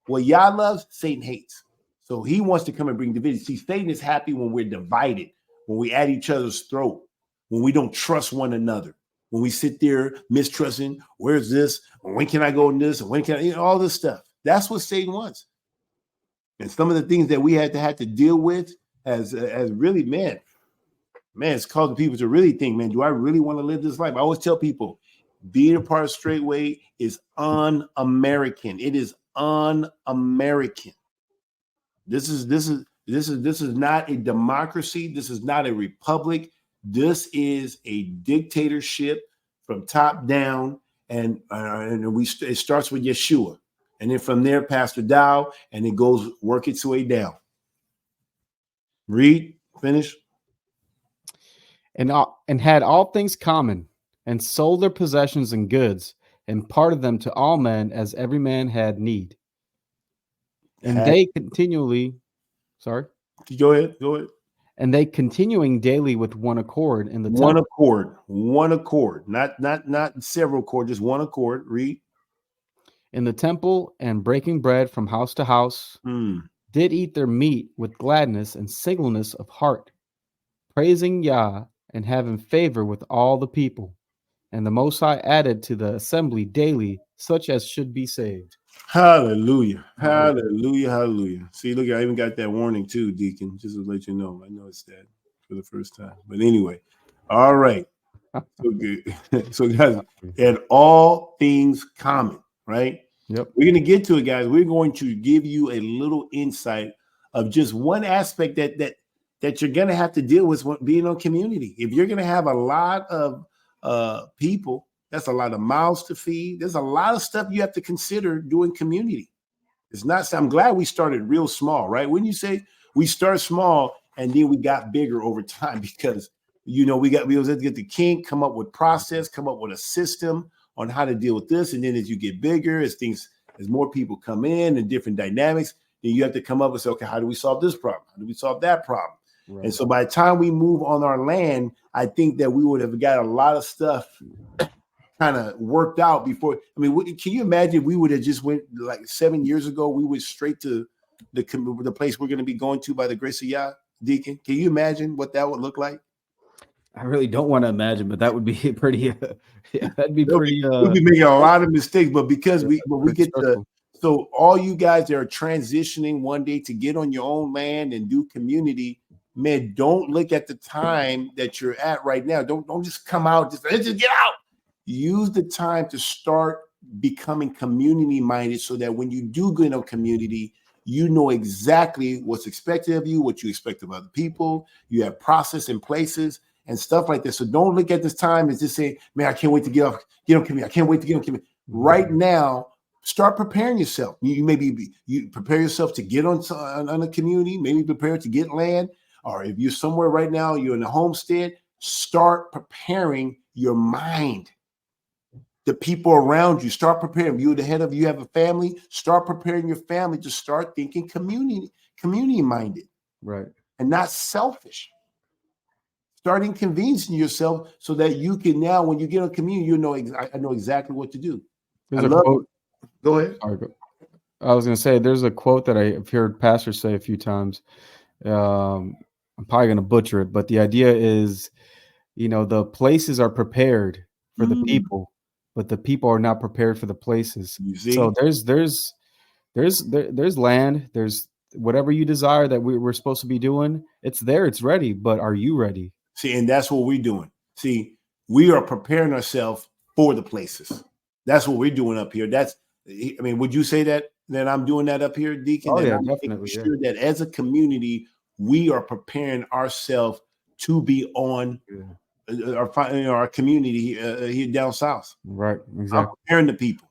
What Yah loves, Satan hates. So he wants to come and bring division. See, Satan is happy when we're divided, when we at each other's throat, when we don't trust one another, when we sit there mistrusting, where's this? When can I go in this? And when can I, all this stuff. That's what Satan wants. And some of the things that we had to deal with as really, man, it's causing people to really think, man, do I really want to live this life? I always tell people, being a part of Straightway is un-American. It is un-American. This is not a democracy. This is not a republic. This is a dictatorship from top down, and it starts with Yeshua. And then from there, Pastor Dow, and it goes work its way down. Read, finish. And had all things common, and sold their possessions and goods, and parted them to all men as every man had need. And they continually, Go ahead. And they continuing daily with one accord in the one temple. one accord, not several accord, just one accord. Read. In the temple, and breaking bread from house to house, did eat their meat with gladness and singleness of heart, praising Yah and having favor with all the people. And the Most High added to the assembly daily such as should be saved. Hallelujah. Hallelujah. Hallelujah. Hallelujah. See, look, I even got that warning too, Deacon, just to let you know. I noticed that for the first time. But anyway, all right. So good. So, guys, and all things common, right? Yep. We're going to get to it, guys. We're going to give you a little insight of just one aspect that you're going to have to deal with when being on community. If you're going to have a lot of people, that's a lot of mouths to feed. There's a lot of stuff you have to consider doing community. It's not. I'm glad we started real small, right? When you say we start small and then we got bigger over time, because we was able to get the king, come up with process, come up with a system on how to deal with this, and then as you get bigger, as more people come in and different dynamics, then you have to come up with, okay, how do we solve this problem? How do we solve that problem? Right. And so by the time we move on our land, I think that we would have got a lot of stuff kind of worked out before. I mean, can you imagine if we would have just went like 7 years ago, we went straight to the place we're going to be going to by the grace of Yah, Deacon? Can you imagine what that would look like? I really don't want to imagine, but that would be pretty. That'd be pretty. We'd be making a lot of mistakes, but because we get so all you guys that are transitioning one day to get on your own land and do community, man, don't look at the time that you're at right now. Don't just come out. Let's just get out. Use the time to start becoming community minded, so that when you do get on community, you know exactly what's expected of you, what you expect of other people. You have process and places and stuff like this. So don't look at this time as just saying, man, I can't wait to get on community. I can't wait to get on community. Right now, start preparing yourself. You prepare yourself to get on a community, maybe prepare to get land. Or if you're somewhere right now, you're in a homestead, start preparing your mind. The people around you, start preparing. You have a family, start preparing your family to start thinking community minded, right, and not selfish. Start inconveniencing yourself so that you can now, when you get on community, I know exactly what to do. There's a quote. Go ahead. I was going to say, there's a quote that I've heard pastors say a few times. I'm probably going to butcher it, but the idea is, the places are prepared for the people, but the people are not prepared for the places. So there's land, there's whatever you desire that we're supposed to be doing. It's there, it's ready, but are you ready? See, and that's what we're doing. See, we are preparing ourselves for the places. That's what we're doing up here. Would you say that I'm doing that up here, Deacon? Oh, I'm definitely. sure that as a community, we are preparing ourselves to be on our community here down south. Right, exactly. I'm preparing the people.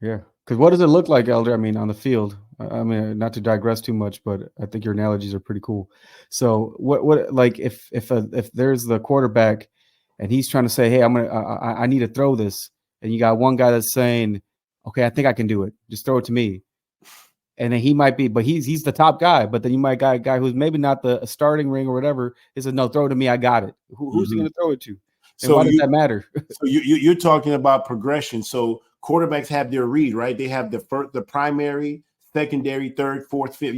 Yeah, because what does it look like, Elder? I mean, on the field. I mean, not to digress too much, but I think your analogies are pretty cool. So, what like if there's the quarterback and he's trying to say, "Hey, I need to throw this," and you got one guy that's saying, "Okay, I think I can do it. Just throw it to me." And then he might be, but he's the top guy. But then you might got a guy who's maybe not the starting ring or whatever. He said, "No, throw it to me. I got it." Who's he going to throw it to? And why does that matter? So you're talking about progression. So quarterbacks have their read, right? They have the primary, secondary, third, fourth, fifth.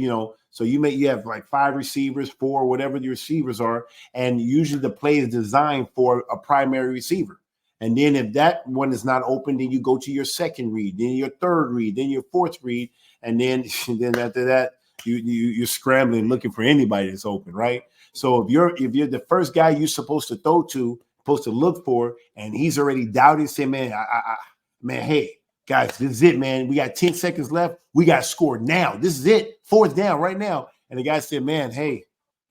So you have like 5 receivers, 4, whatever the receivers are, and usually the play is designed for a primary receiver. And then if that one is not open, then you go to your second read, then your third read, then your fourth read, and then after that, you're scrambling looking for anybody that's open, right? So if you're the first guy you're supposed to throw to, supposed to look for, and he's already doubting, saying, "Man, hey guys, this is it, man. We got 10 seconds left. We got to score now. This is it. 4th down right now." And the guy said, "Man, hey,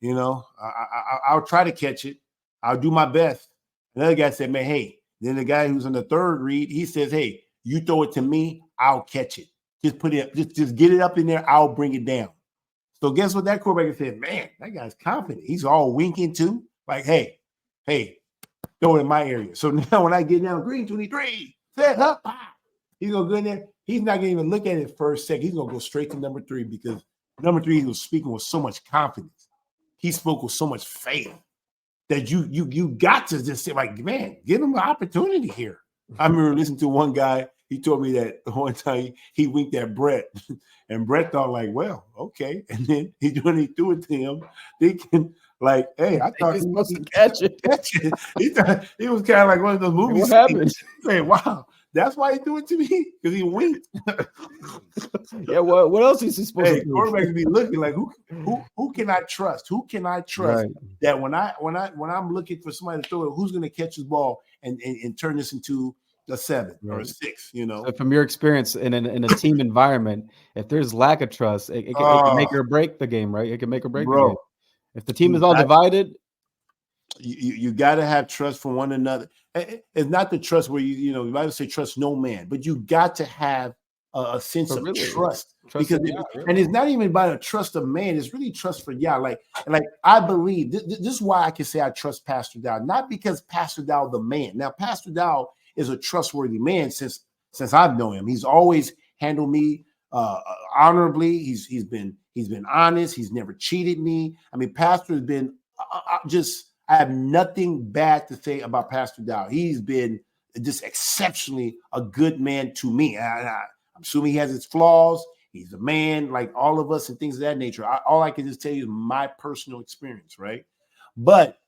I'll try to catch it. I'll do my best." Another guy said, "Man, hey." Then the guy who's on the third read, he says, "Hey, you throw it to me, I'll catch it. Just put it, just get it up in there. I'll bring it down." So guess what that quarterback said? "Man, that guy's confident. He's all winking too. Like, hey, throw it in my area." So now when I get down green 23, set up, he's gonna go in there. He's not gonna even look at it first second. He's gonna go straight to number 3, because number 3, he was speaking with so much confidence. He spoke with so much faith that you got to just say, like, man, give him an opportunity here. I remember listening to one guy. He told me that one time he winked at Brett, and Brett thought, like, well, okay. And then when he threw it to him, thinking, Like, hey, I thought He's supposed to catch it. He was kind of like one of those movie What scenes. happened? Hey, wow, that's why he threw it to me because he winked. Yeah, what else is he supposed Hey, to do? quarterbacks be looking like who can I trust? Who can I trust Right. that when I'm looking for somebody to throw it, who's going to catch his ball and turn this into a 7 or a Right. 6? You know, So from your experience in a team environment, if there's lack of trust, it can make or break the game, right? It can make or break the game. bro, If the team you is all got, divided, you got to have trust for one another. It's not the trust where you Bible say trust no man, but you got to have a sense but of really, trust trust because in God, really. and it's not even about a trust of man. It's really trust for Yah. Like I believe this is why I can say I trust Pastor Dow, not because Pastor Dow the man. Now Pastor Dow is a trustworthy man since I've known him. He's always handled me honorably. He's been honest. He's never cheated me. I mean, Pastor has been I have nothing bad to say about Pastor Dow. He's been just exceptionally a good man to me. I'm assuming he has his flaws. He's a man like all of us and things of that nature. All I can just tell you is my personal experience, right? But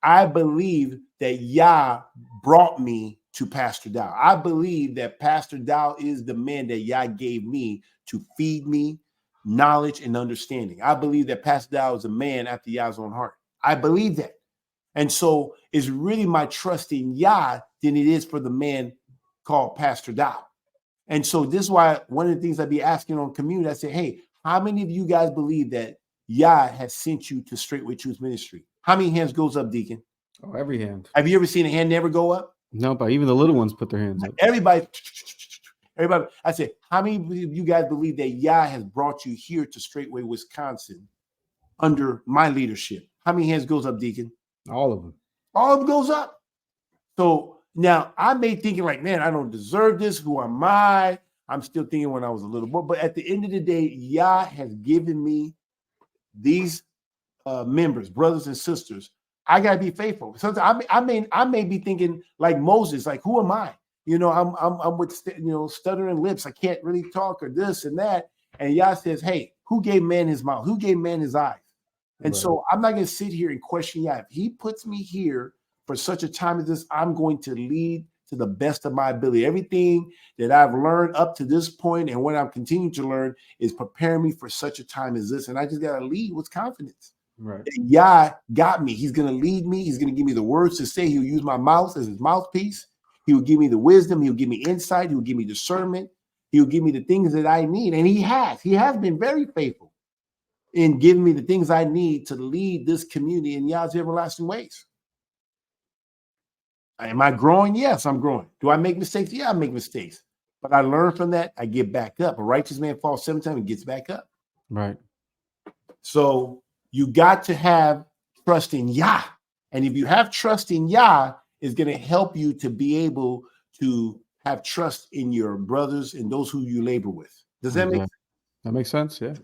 I believe that Yah brought me to Pastor Dow. I believe that Pastor Dow is the man that Yah gave me to feed me knowledge and understanding. I believe that Pastor Dow is a man after Yah's own heart. I believe that. And so it's really my trust in Yah than it is for the man called Pastor Dow. And so this is why one of the things I'd be asking on community, I say, hey, how many of you guys believe that Yah has sent you to Straightway Truth Ministry? How many hands goes up, Deacon? Oh, every hand. Have you ever seen a hand never go up? No, but even the little ones put their hands up. Everybody. I said, how many of you guys believe that Yah has brought you here to Straightway, Wisconsin under my leadership? How many hands goes up, Deacon? All of them. All of them goes up. So now I may thinking like, man, I don't deserve this. Who am I? I'm still thinking when I was a little boy. But at the end of the day, Yah has given me these members, brothers and sisters. I gotta be faithful. Sometimes I may be thinking like Moses, like who am I? I'm with stuttering lips. I can't really talk or this and that. And Yah says, hey, who gave man his mouth? Who gave man his eyes? And so I'm not going to sit here and question Yah. If he puts me here for such a time as this, I'm going to lead to the best of my ability. Everything that I've learned up to this point and what I'm continuing to learn is preparing me for such a time as this. And I just got to lead with confidence. Right. Yah got me. He's going to lead me. He's going to give me the words to say. He'll use my mouth as his mouthpiece. He will give me the wisdom. He'll give me insight. He'll give me discernment. He'll give me the things that I need. And he has been very faithful in giving me the things I need to lead this community in Yah's everlasting ways. Am I growing? Yes, I'm growing. Do I make mistakes? Yeah, I make mistakes. But I learn from that. I get back up. A righteous man falls 7 times and gets back up. Right. So you got to have trust in Yah. And if you have trust in Yah, it's going to help you to be able to have trust in your brothers and those who you labor with. Does that make sense? That makes sense, yeah.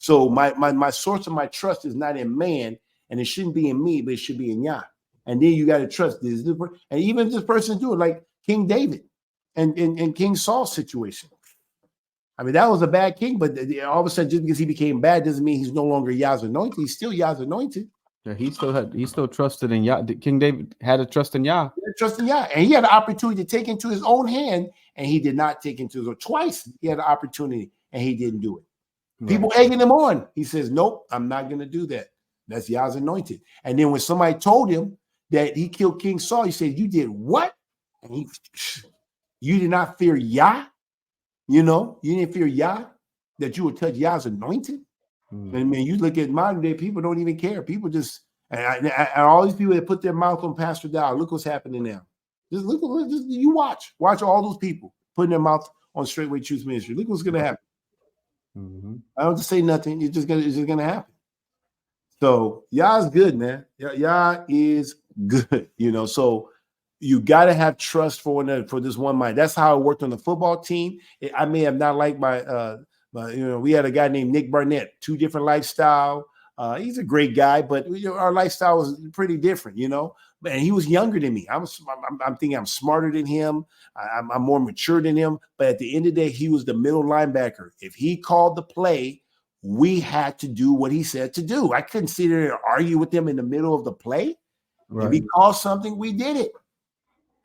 So my source of my trust is not in man, and it shouldn't be in me, but it should be in Yah. And then you got to trust this. And even if this person do it, like King David and King Saul's situation. I mean, that was a bad king, but all of a sudden, just because he became bad doesn't mean he's no longer Yah's anointed. He's still Yah's anointed. Yeah, he still trusted in Yah. King David had a trust in Yah. Trust in Yah. And he had the opportunity to take into his own hand, and he did not take into his own. Twice he had the opportunity, and he didn't do it. Right. People egging him on. He says, nope, I'm not going to do that. That's Yah's anointed. And then when somebody told him that he killed King Saul, he said, you did what? And you did not fear Yah? You didn't fear Yah, that you would touch Yah's anointed? And I mean, you look at modern day, people don't even care. People just, and all these people that put their mouth on Pastor Dow, look what's happening now. Just you watch all those people putting their mouth on Straightway Truth Ministry. Look what's going to happen. Mm-hmm. I don't have to say nothing. It's just gonna happen. So Yah is good, man. Yah is good. So you got to have trust for one another, for this one mind. That's how it worked on the football team. I may have not liked my we had a guy named Nick Barnett, 2 different lifestyle. He's a great guy, but our lifestyle was pretty different, And he was younger than me. I'm thinking I'm smarter than him. I'm more mature than him. But at the end of the day, he was the middle linebacker. If he called the play we had to do what he said to do. I couldn't sit there and argue with him in the middle of the play. If he called something, we did it.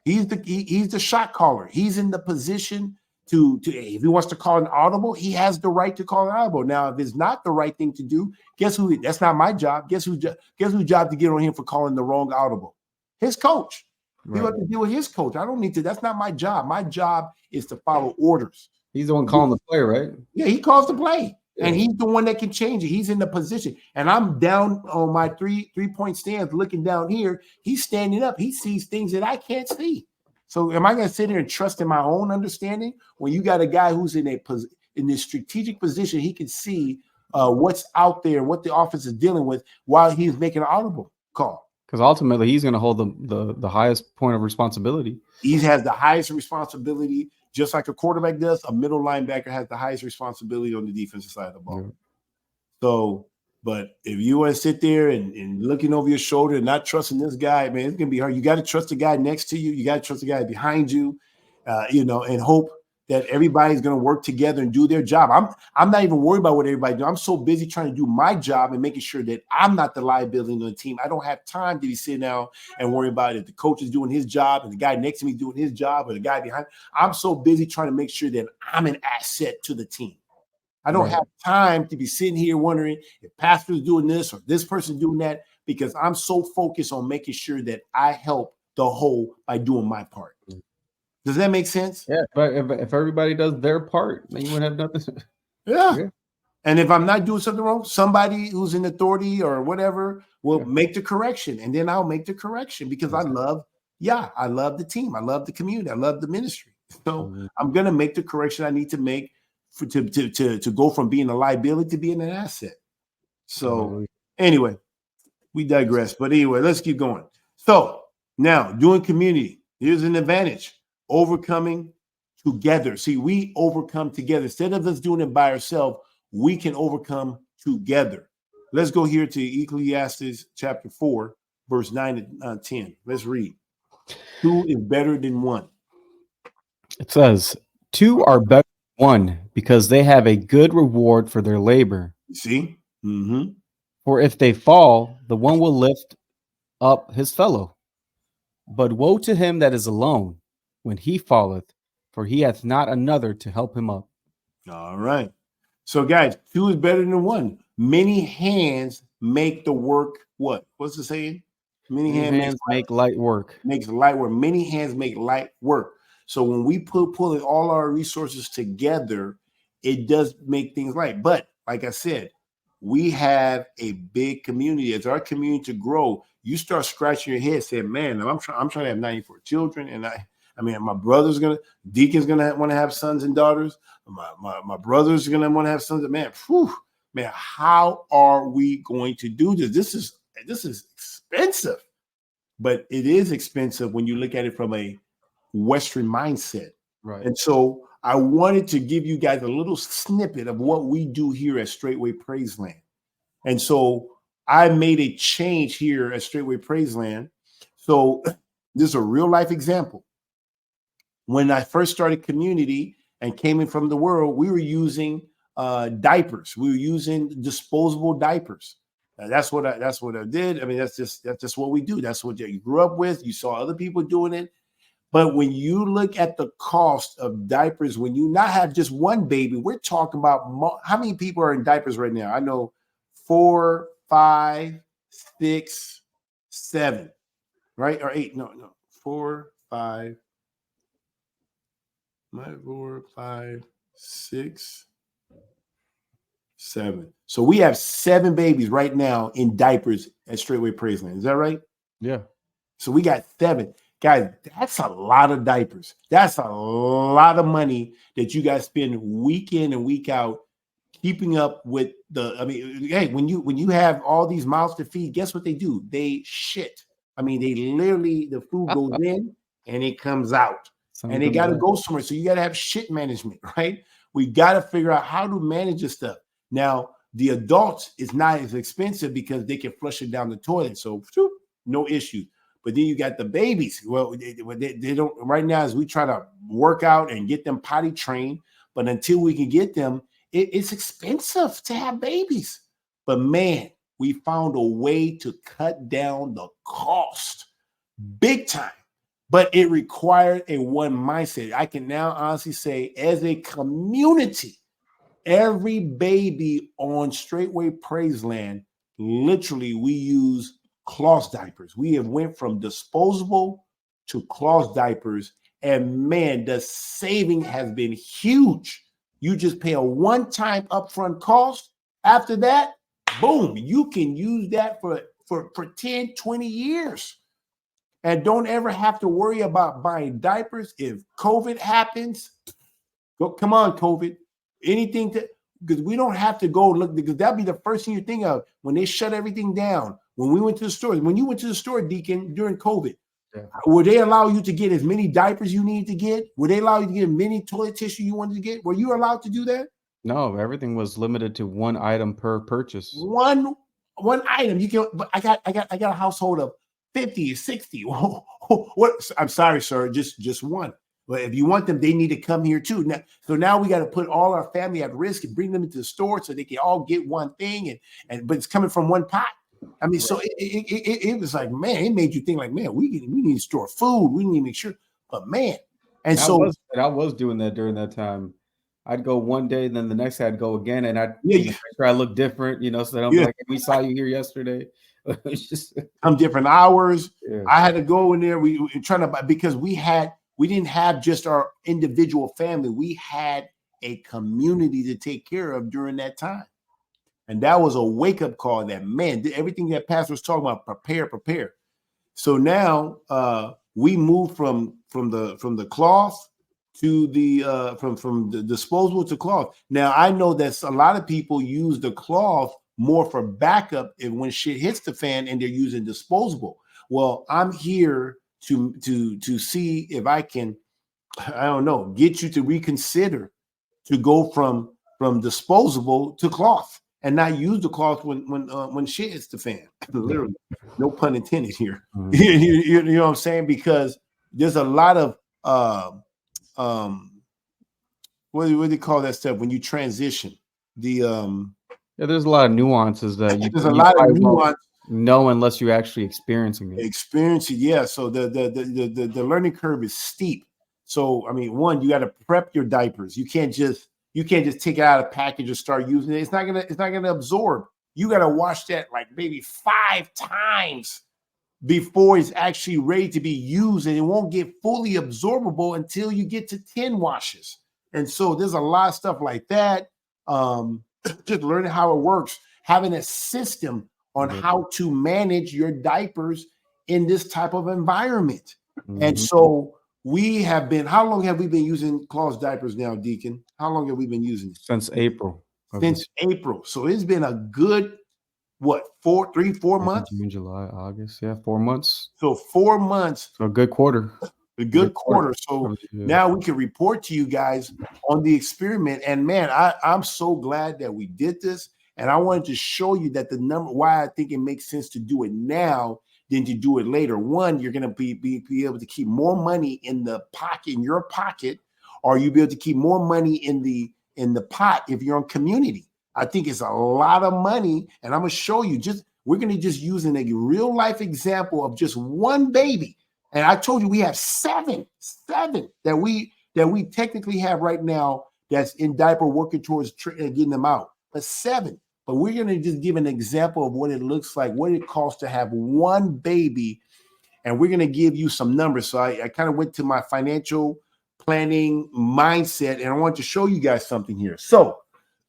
He's the shot caller. He's in the position to if he wants to call an audible, he has the right to call an audible. Now, if it's not the right thing to do, guess who? That's not my job. Guess whose job to get on him for calling the wrong audible? His coach. Right. He have to deal with his coach. I don't need to. That's not my job. My job is to follow orders. He's the one calling the play, right? Yeah, he calls the play. Yeah. And he's the one that can change it. He's in the position. And I'm down on my three-point stance looking down here. He's standing up. He sees things that I can't see. So am I going to sit here and trust in my own understanding when you got a guy who's in this strategic position? He can see what's out there, what the offense is dealing with while he's making an audible call. Because ultimately, he's going to hold the highest point of responsibility. He has the highest responsibility, just like a quarterback does. A middle linebacker has the highest responsibility on the defensive side of the ball. Yeah. So, but if you want to sit there and looking over your shoulder and not trusting this guy, man, it's going to be hard. You got to trust the guy next to you. You got to trust the guy behind you, and hope that everybody's going to work together and do their job. I'm not even worried about what everybody does. I'm so busy trying to do my job and making sure that I'm not the liability on the team. I don't have time to be sitting down and worry about if the coach is doing his job and the guy next to me doing his job or the guy behind. I'm so busy trying to make sure that I'm an asset to the team. I don't have time to be sitting here wondering if pastor's doing this or this person doing that, because I'm so focused on making sure that I help the whole by doing my part. Does that make sense? Yeah, but if everybody does their part, then you wouldn't have nothing. Yeah. And if I'm not doing something wrong, somebody who's in authority or whatever will make the correction, and then I'll make the correction because I love the team. I love the community. I love the ministry. So I'm going to make the correction I need to make to go from being a liability to being an asset. So anyway, we digress. But anyway, let's keep going. So now doing community, here's an advantage. Overcoming together. See, we overcome together. Instead of us doing it by ourselves, we can overcome together. Let's go here to Ecclesiastes chapter 4, verse 9 to 10. Let's read. 2 is better than 1. It says, 2 are better than 1 because they have a good reward for their labor. See? Mm-hmm. For if they fall, the one will lift up his fellow. But woe to him that is alone when he falleth, for he hath not another to help him up. All right. So, guys, 2 is better than 1. Many hands make the work what? What's the saying? Many hands make light work. Makes light work. Many hands make light work. So when we pulling all our resources together, it does make things light. But like I said, we have a big community. As our community to grow, you start scratching your head saying, man, I'm trying to have 94 children, and I mean, my brother's deacon's gonna want to have sons and daughters. My brother's gonna want to have sons. Man, how are we going to do this? This is expensive, but it is expensive when you look at it from a Western mindset. Right. And so I wanted to give you guys a little snippet of what we do here at Straightway Praiseland. And so I made a change here at Straightway Praiseland. So this is a real life example. When I first started community and came in from the world, we were using diapers. We were using disposable diapers. That's what I did. I mean, that's just what we do. That's what you grew up with. You saw other people doing it. But when you look at the cost of diapers, when you not have just one baby, we're talking about how many people are in diapers right now? I know 4, 5, 6, 7, right? Or 8. No. 4, 5. 4, 5, 6, 7. So we have 7 babies right now in diapers at Straightway Praiseland. Is that right? Yeah. So we got 7. Guys, that's a lot of diapers. That's a lot of money that you guys spend week in and week out keeping up with hey, when you have all these mouths to feed, guess what they do? They shit. I mean, they literally, the food goes in and it comes out. And they got to go somewhere. So you got to have shit management, right? We got to figure out how to manage this stuff. Now, the adults is not as expensive because they can flush it down the toilet. So no issue. But then you got the babies. Well, they don't right now as we try to work out and get them potty trained. But until we can get them, it's expensive to have babies. But man, we found a way to cut down the cost big time. But it required a one mindset. I can now honestly say, as a community, every baby on Straightway Praise Land, literally, we use cloth diapers. We have went from disposable to cloth diapers, and man, the saving has been huge. You just pay a one-time upfront cost. After that, boom, you can use that for 10, 20 years. And don't ever have to worry about buying diapers. If COVID happens, come on, COVID. Anything because we don't have to go look, because that'd be the first thing you think of when they shut everything down. When we went to the store, when you went to the store, Deacon, during COVID, would they allow you to get as many diapers you need to get? Would they allow you to get as many toilet tissue you wanted to get? Were you allowed to do that? No, everything was limited to one item per purchase. One item. You can. But I got a household of 50, 60. What? I'm sorry, sir. Just one. But if you want them, they need to come here too. Now we got to put all our family at risk and bring them into the store so they can all get one thing. But it's coming from one pot. I mean, so it was like, man, it made you think like, man, we need to store food. We need to make sure. But man, and I was doing that during that time. I'd go one day, then the next day I'd go again, and I'd make sure I look different, so that I'm like, we saw you here yesterday. Some different hours. Yeah. I had to go in there. We were trying to buy, because we didn't have just our individual family. We had a community to take care of during that time. And that was a wake-up call that, man, everything that Pastor was talking about, prepare. So now we moved from the cloth to the from the disposable to cloth. Now I know that a lot of people use the cloth more for backup if when shit hits the fan and they're using disposable. Well, I'm here to see if I can, I don't know, get you to reconsider to go from disposable to cloth and not use the cloth when shit hits the fan. Literally, no pun intended here. Mm-hmm. you know what I'm saying? Because there's a lot of what do they call that stuff when you transition? There's a lot of nuances that there's a lot of nuance. No, unless you're actually experiencing it. Yeah. So the learning curve is steep. So I mean, one, you got to prep your diapers. You can't just take it out of the package and start using it. It's not gonna absorb. You got to wash that like maybe 5 times before it's actually ready to be used, and it won't get fully absorbable until you get to 10 washes. And so there's a lot of stuff like that. Just learning how it works, having a system on how to manage your diapers in this type of environment. Mm-hmm. And so we have been, how long have we been using cloth diapers now, Deacon? How long have we been using it? Since April. Since April. So it's been a good, 4 months? June, July, August. Yeah, 4 months. So 4 months. So a good quarter. A good quarter. So now we can report to you guys on the experiment. And man, I'm so glad that we did this. And I wanted to show you that why I think it makes sense to do it now than to do it later. One, you're going to be able to keep more money in your pocket, or you'll be able to keep more money in the pot if you're on community. I think it's a lot of money. And I'm going to show you we're going to just using a real life example of just one baby. And I told you we have seven that we technically have right now that's in diaper working towards getting them out. But 7. But we're going to just give an example of what it looks like, what it costs to have one baby. And we're going to give you some numbers. So I kind of went to my financial planning mindset, and I want to show you guys something here. So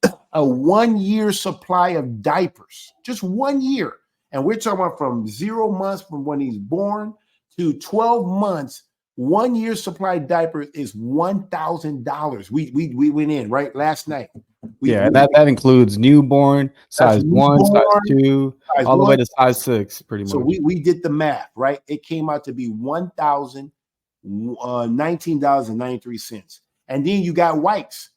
a 1-year supply of diapers, just 1 year. And we're talking about from 0 months from when he's born to 12 months. 1 year supply of diapers is $1,000. We went in right last night. That includes newborn, size 1, size 2, all the way to size 6, pretty much. So we did the math, right? It came out to be $19.93. And then you got wipes.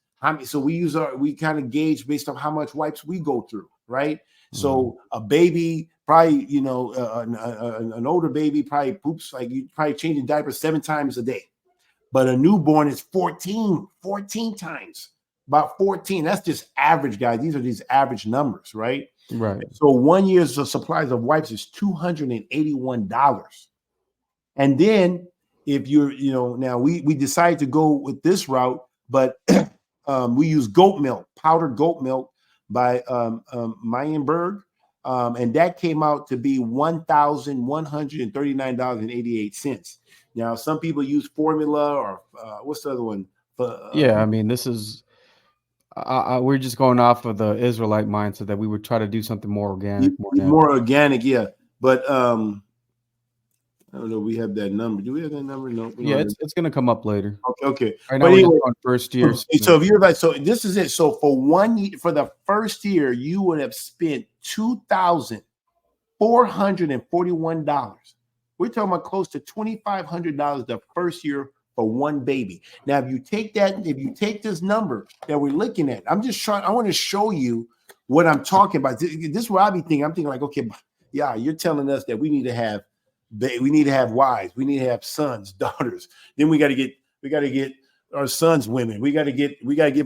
So we kind of gauge based on how much wipes we go through, right? So a baby, probably, an older baby probably poops, like you probably changing diapers 7 times a day. But a newborn is 14 times. about 14. That's just average, guys. These are these average numbers, right? Right. So 1 year's supplies of wipes is $281. And then if you're, now we decided to go with this route, but we use goat milk, powdered goat milk by Meyenberg. And that came out to be $1,139.88. Now, some people use formula or what's the other one? Yeah, I mean, this is we're just going off of the Israelite mindset that we would try to do something more organic, more organic, yeah. But I don't know. We have that number. Do we have that number? No. Yeah, it's going to come up later. Okay. Right now, we're just on first year. So if you're like, so this is it. So for the first year, you would have spent $2,441. We're talking about close to $2,500 the first year for one baby. Now, if you take this number that we're looking at, I want to show you what I'm talking about. This is what I be thinking. I'm thinking like, okay, yeah, you're telling us that we need to have wives, we need to have sons, daughters. Then we got to get our sons women. We got to give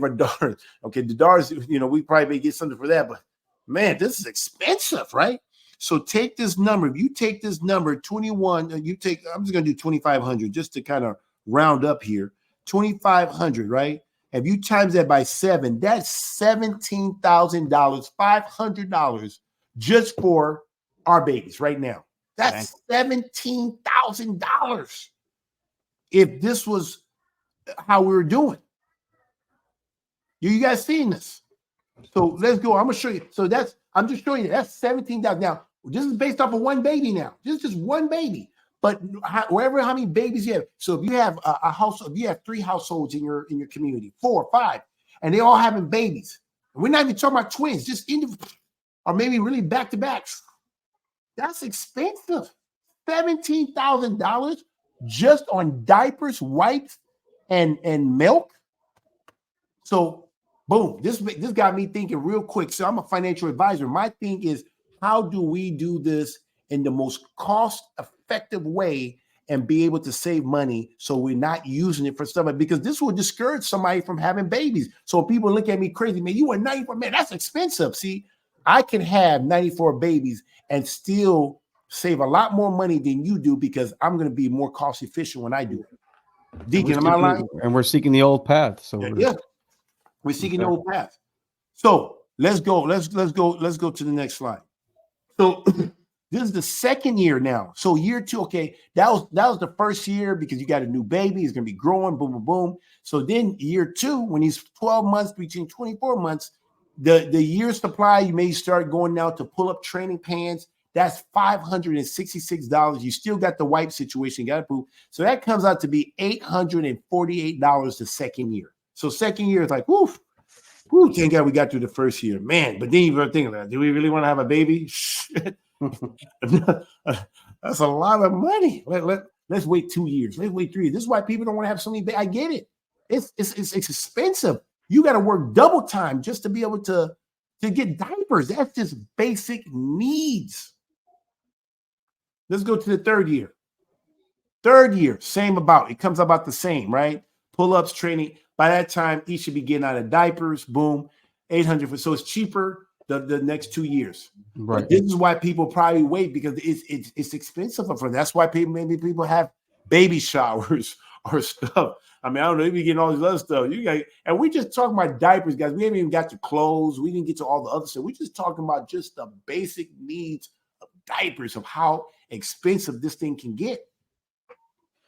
our daughters. Okay, the daughters, we probably may get something for that, but man, this is expensive, right? So take this number. If you take this number 21, I'm just going to do 2,500 just to kind of round up here. 2,500, right? If you times that by 7, that's $17,000, $500 just for our babies right now. That's $17,000 if this was how we were doing. You guys seeing this? So let's go. I'm gonna show you. So I'm just showing you. That's $17,000. Now this is based off of one baby. Now this is just one baby. But how many babies you have. So if you have a household, if you have 3 households in your community, 4 or 5, and they all having babies, and we're not even talking about twins, just or maybe really back to backs. That's expensive. $17,000 just on diapers, wipes, and milk. So, boom, this got me thinking real quick. So I'm a financial advisor. My thing is, how do we do this in the most cost-effective way and be able to save money so we're not using it for somebody? Because this will discourage somebody from having babies. So people look at me crazy, man, you are 94, man, that's expensive. See, I can have 94 babies and still save a lot more money than you do because I'm going to be more cost efficient when I do it. Deacon, am I lying? And we're seeking the old path. So we're seeking the old path. So let's go. Let's go to the next slide. So this is the second year now. So year 2, okay, that was the first year because you got a new baby. He's going to be growing, boom, boom, boom. So then year 2, when he's 12 months, between 24 months, the year supply, you may start going now to pull up training pants. That's $566. You still got the wipe situation, got to poop. So that comes out to be $848 the second year. So second year is like, woof, thank God we got through the first year, man. But then you start thinking, do we really want to have a baby? That's a lot of money. Let's wait 2 years. Let's wait 3 years. This is why people don't want to have so many babies. I get it. It's expensive. You got to work double time just to be able to get diapers. That's just basic needs. Let's go to the third year. Third year, same about. It comes about the same, right? Pull-ups, training. By that time, he should be getting out of diapers. Boom, 800. So it's cheaper the next 2 years. Right. But this is why people probably wait because it's expensive for them. That's why maybe people have baby showers or stuff. I mean, I don't know. If you're getting all this other stuff, and we just talking about diapers, guys. We haven't even got to clothes. We didn't get to all the other stuff. We're just talking about just the basic needs of diapers, of how expensive this thing can get.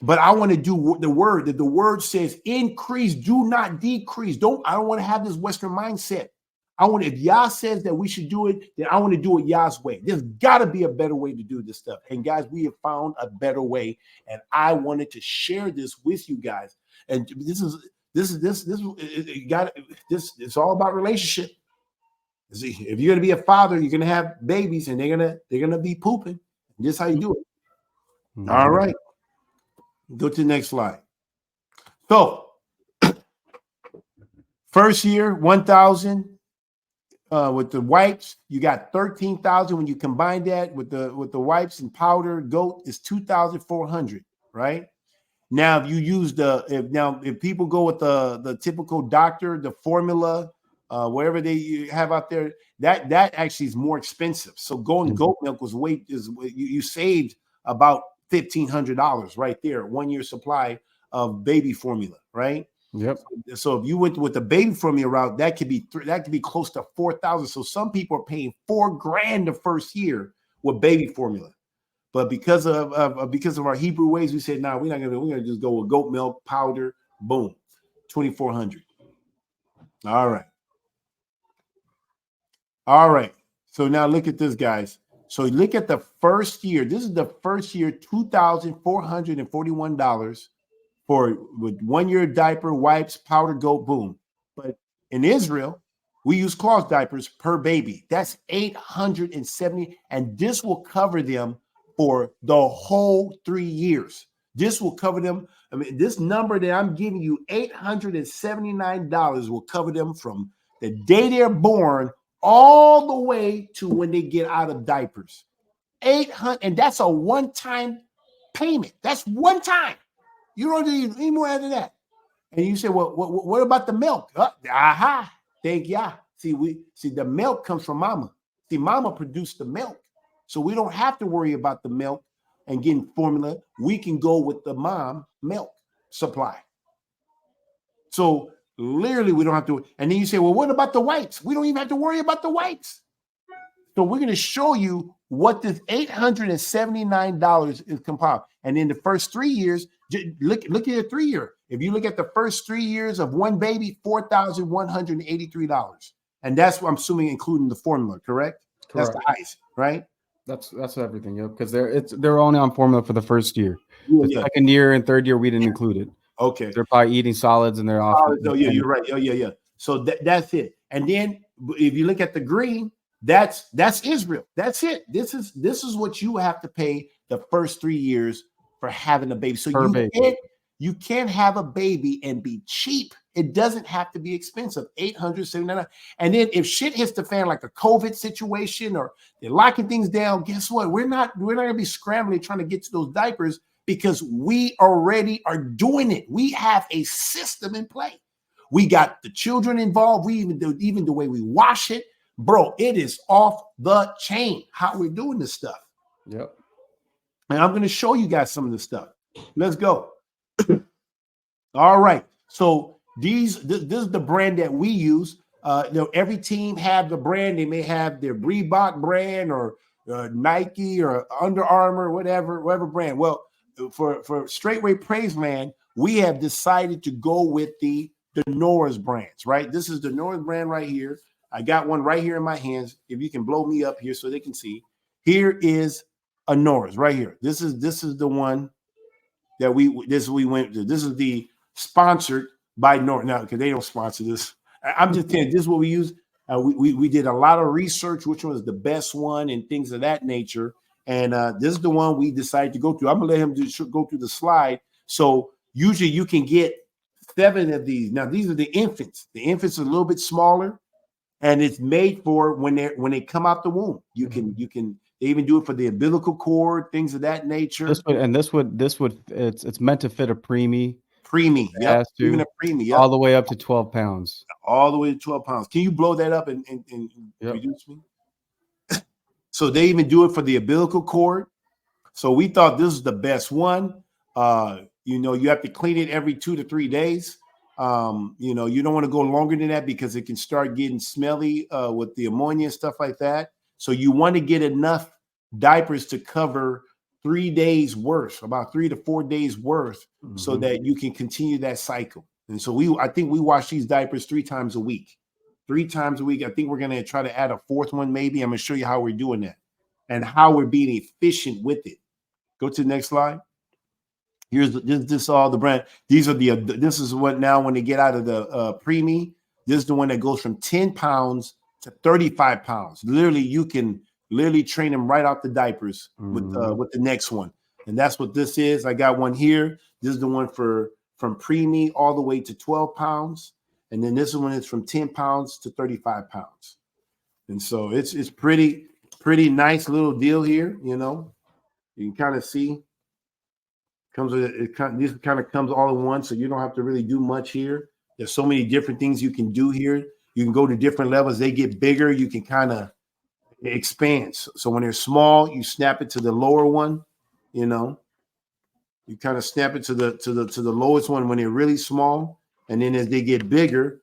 But I want to do the word that the word says increase, do not decrease. I don't want to have this Western mindset. If Yah says that we should do it, then I want to do it Yah's way. There's got to be a better way to do this stuff. And guys, we have found a better way. And I wanted to share this with you guys. And it's all about relationship. See, if you're gonna be a father, you're gonna have babies, and they're gonna be pooping. This is how you do it. Mm-hmm. All right. Go to the next slide. So, first year, 1,000 with the wipes. You got 13,000 when you combine that with the wipes and powder. Goat is 2,400, right? Now, if you use if people go with the typical doctor, the formula, wherever they have out there, that actually is more expensive. So going goat milk you saved about $1,500 right there, 1 year supply of baby formula, right? Yep. So if you went with the baby formula route, that could be close to 4,000. So some people are paying $4,000 the first year with baby formula. But because of our Hebrew ways, we said, "No, we're gonna just go with goat milk powder." Boom, 2,400. All right. So now look at this, guys. So look at the first year. This is the first year, $2,441 with 1 year diaper, wipes, powder, goat, boom. But in Israel, we use cloth diapers per baby. That's 870, and this will cover them for the whole 3 years. This will cover them. I mean, this number that I'm giving you, $879, will cover them from the day they're born all the way to when they get out of diapers. 800, and that's a one-time payment. That's one time. You don't need any more than that. And you say, well, what about the milk? Thank ya. See, the milk comes from mama. See, mama produced the milk. So we don't have to worry about the milk and getting formula. We can go with the mom milk supply. So literally we don't have to. And then you say, well, what about the whites? We don't even have to worry about the whites. So we're going to show you what this $879 is compiled. And in the first 3 years, look at the 3 year. If you look at the first 3 years of one baby, $4,183. And that's what I'm assuming including the formula, correct? That's the highest, right? That's everything, yeah. Because they're only on formula for the first year. Yeah, the second year and third year we didn't include it. Okay. They're probably eating solids and they're off. Oh, yeah, you're right. Oh, yeah. So that's it. And then if you look at the green, that's Israel. That's it. This is what you have to pay the first 3 years for having a baby. So you can't have a baby and be cheap. It doesn't have to be expensive. $879. And then if shit hits the fan, like a COVID situation or they're locking things down, guess what? We're not gonna be scrambling trying to get to those diapers because we already are doing it. We have a system in play. We got the children involved. We even the way we wash it. Bro, it is off the chain how we're doing this stuff. Yep. And I'm going to show you guys some of this stuff. Let's go. All right. So this is the brand that we use. Every team have the brand. They may have their Reebok brand or Nike or Under Armour, whatever brand. Well, for Straightway Praiseland, we have decided to go with the Norris brands, right? This is the Norris brand right here. I got one right here in my hands. If you can blow me up here so they can see. Here is a Norris right here. This is the one that we went to. This is the sponsored by Norris. Now, because they don't sponsor this. I'm just telling you, this is what we use. We did a lot of research, which one was the best one and things of that nature. And this is the one we decided to go through. I'm going to let him go through the slide. So usually you can get 7 of these. Now, these are the infants. The infants are a little bit smaller. And it's made for when they come out the womb. You can they even do it for the umbilical cord, things of that nature. This would it's meant to fit a preemie. Yep. Even a preemie, yep. All the way up to 12 pounds. All the way to 12 pounds. Can you blow that up and reduce me? So they even do it for the umbilical cord. So we thought this is the best one. You have to clean it every 2 to 3 days. You don't want to go longer than that because it can start getting smelly with the ammonia and stuff like that. So you want to get enough diapers to cover 3 days worth, about 3 to 4 days worth, so that you can continue that cycle. And so I think we wash these diapers 3 times a week. 3 times a week. I think we're going to try to add a 4th one, maybe. I'm going to show you how we're doing that and how we're being efficient with it. Go to the next slide. Here's this all the brand. These are this is what now when they get out of the preemie, this is the one that goes from 10 pounds to 35 pounds. Literally, you can train them right out the diapers with the next one. And that's what this is. I got one here. This is the one from preemie all the way to 12 pounds. And then this one is from 10 pounds to 35 pounds. And so it's pretty nice little deal here. You can kind of see. Comes with this kind of comes all in one, so you don't have to really do much here. There's so many different things you can do here. You can go to different levels. They get bigger. You can kind of expand. So when they're small, you snap it to the lower one. You know, you kind of snap it to the lowest one when they're really small, and then as they get bigger,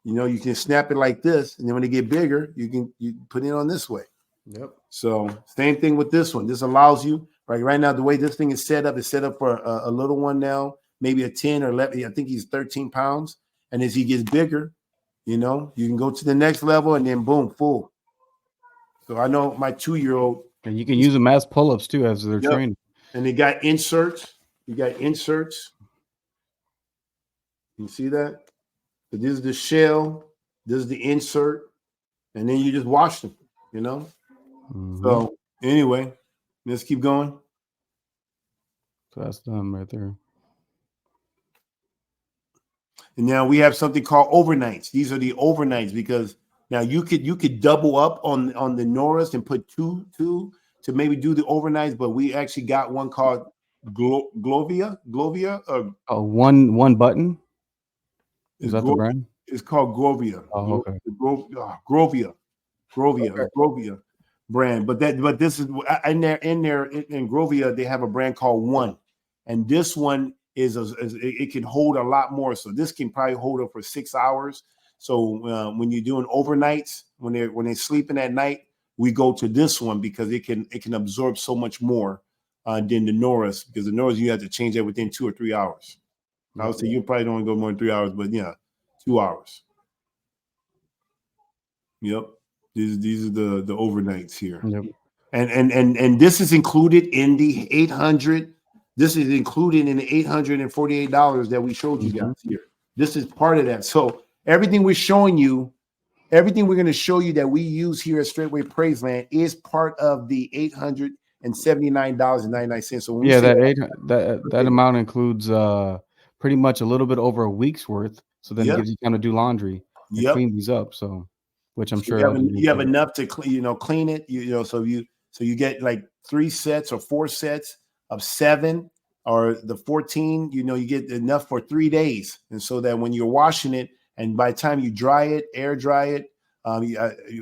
you know, you can snap it like this, and then when they get bigger, you put it on this way. Yep. So same thing with this one. This allows you right now the way this thing is set up for a little one now, maybe a 10 or 11. I think he's 13 pounds, and as he gets bigger, you know, you can go to the next level, and then boom, full. So I know my 2-year-old, and you can use them as pull-ups too as they're training. And they got inserts. You got inserts. You see that? So this is the shell. This is the insert, and then you just wash them. You know. Mm-hmm. So anyway, let's keep going. So that's done right there. And now we have something called overnights. These are the overnights because now you could double up on the Norris and put two to maybe do the overnights, but we actually got one called Glovia. Oh, one button. Is that the brand? It's called Grovia. Oh, okay. Grovia brand. But this is in Grovia. They have a brand called One, and this one it can hold a lot more. So this can probably hold up for 6 hours. So when you're doing overnights, when they're sleeping at night, we go to this one because it can absorb so much more than the Norris. Because the Norris you have to change that within 2 or 3 hours. I would say you probably don't go more than 3 hours, but yeah, 2 hours. Yep, these are the overnights here. Yep. And this is included in the 800. This is included in the $848 that we showed you guys here. This is part of that. So everything we're showing you, everything we're going to show you that we use here at Straightway Praiseland is part of the $879.99. So when that amount includes pretty much a little bit over a week's worth. So then it gives you time to do laundry and clean these up. So, which I'm sure you have enough to clean it. So you get like 3 sets or 4 sets of 7 or the 14. You get enough for 3 days, and so that when you're washing it, and by the time you dry it, air dry it,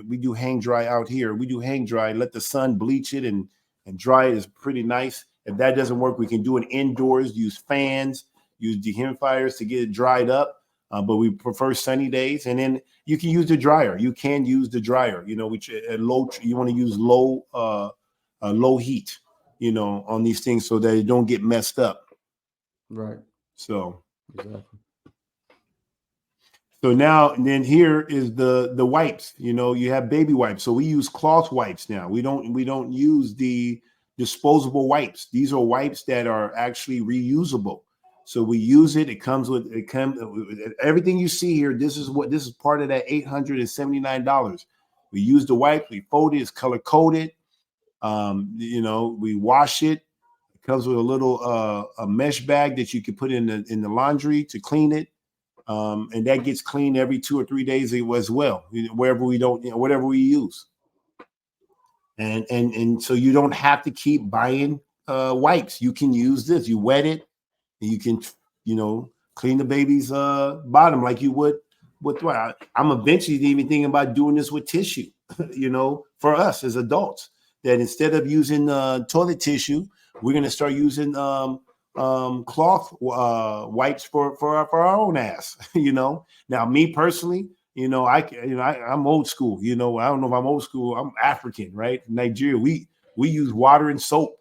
we do hang dry out here. We do hang dry, let the sun bleach it and dry it is pretty nice. If that doesn't work, we can do it indoors. Use fans, use dehumidifiers to get it dried up. But we prefer sunny days, and then you can use the dryer. You can use the dryer, which at low, you want to use low heat, on these things so that it don't get messed up. Right. So exactly. So now, and then here is the wipes. You have baby wipes. So we use cloth wipes now. We don't use the disposable wipes. These are wipes that are actually reusable. So we use it. It comes with everything you see here. This is part of that $879. We use the wipe. We fold it. It's color coded. We wash it. It comes with a little a mesh bag that you can put in the laundry to clean it. And that gets cleaned every 2 or 3 days as well, whatever we use. And so you don't have to keep buying wipes. You can use this. You wet it, and you can, clean the baby's bottom like you would with what? I'm eventually even thinking about doing this with tissue, for us as adults, that instead of using toilet tissue, we're going to start using cloth wipes for our own ass. Now me personally, I'm old school. I don't know if I'm old school. I'm African, right? Nigeria, we use water and soap.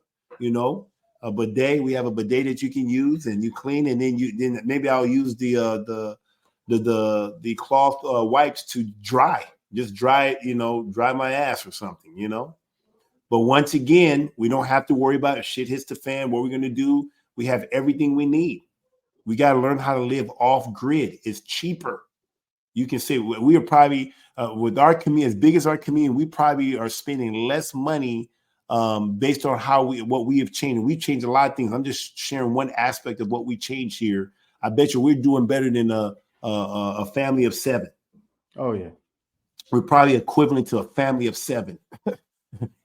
A bidet. We have a bidet that you can use, and you clean, and then maybe I'll use the cloth wipes to dry. Just dry it, dry my ass or something. But once again, we don't have to worry about if shit hits the fan. What we're gonna do? We have everything we need. We got to learn how to live off grid. It's cheaper. You can say we are probably with our community, as big as our community, we probably are spending less money based on what we have changed. We've changed a lot of things. I'm just sharing one aspect of what we changed here. I bet you we're doing better than a family of 7. Oh yeah, we're probably equivalent to a family of 7,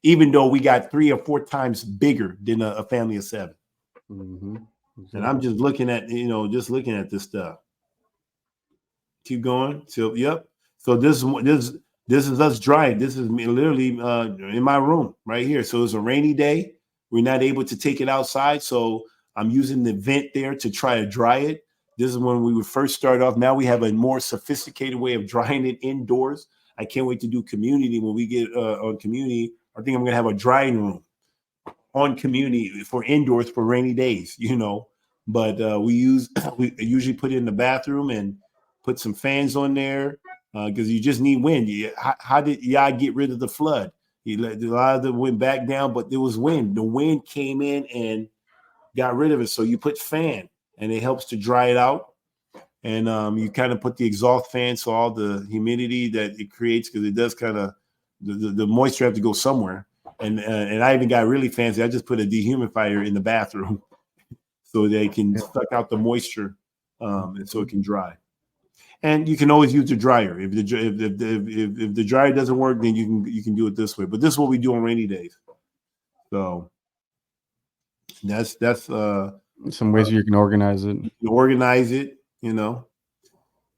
even though we got 3 or 4 times bigger than a family of 7. Mm-hmm. And I'm just looking at, just looking at this stuff. Keep going. So, yep. So this is us drying. This is me literally in my room right here. So it's a rainy day. We're not able to take it outside. So I'm using the vent there to try to dry it. This is when we would first start off. Now we have a more sophisticated way of drying it indoors. I can't wait to do community. When we get on community, I think I'm going to have a drying room on community for indoors for rainy days, But we usually put it in the bathroom and put some fans on there because you just need wind. How did y'all get rid of the flood? A lot of them went back down, but there was wind. The wind came in and got rid of it. So you put fan, and it helps to dry it out. And you kind of put the exhaust fan, so all the humidity that it creates, because it does kind of the moisture have to go somewhere. And I even got really fancy. I just put a dehumidifier in the bathroom so they can suck out the moisture, and so it can dry. And you can always use the dryer. If the dryer doesn't work, then you can do it this way. But this is what we do on rainy days. So that's some ways you can organize it. Organize it, And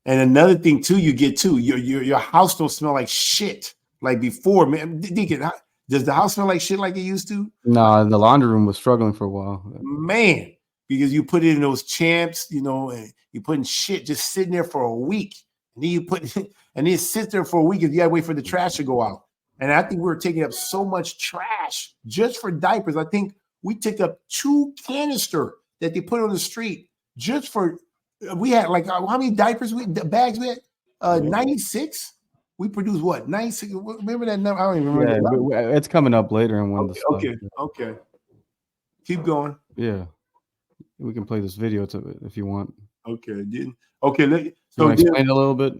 another thing too, you get too, your house don't smell like shit like before, man. Deacon, does the house smell like shit like it used to? Nah, the laundry room was struggling for a while. Man, because you put it in those champs, and you putting shit just sitting there for a week. And then it sits there for a week if you gotta wait for the trash to go out. And I think we were taking up so much trash just for diapers. I think we took up 2 canister that they put on the street just for, we had like, how many bags we had? 96? We produced what? 96? Remember that number? I don't even remember. Yeah, it's coming up later and when Okay. Keep going. Yeah. We can play this video if you want. Okay. So explain a little bit.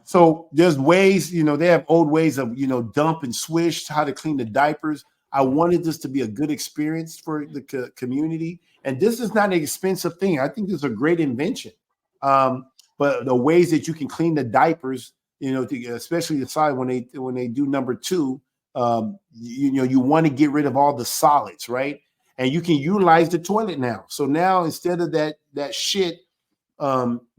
So there's ways, they have old ways of, dump and swish, how to clean the diapers. I wanted this to be a good experience for the community. And this is not an expensive thing. I think this is a great invention. But the ways that you can clean the diapers, especially the side when they do number 2, you want to get rid of all the solids, right? And you can utilize the toilet now. So now instead of that shit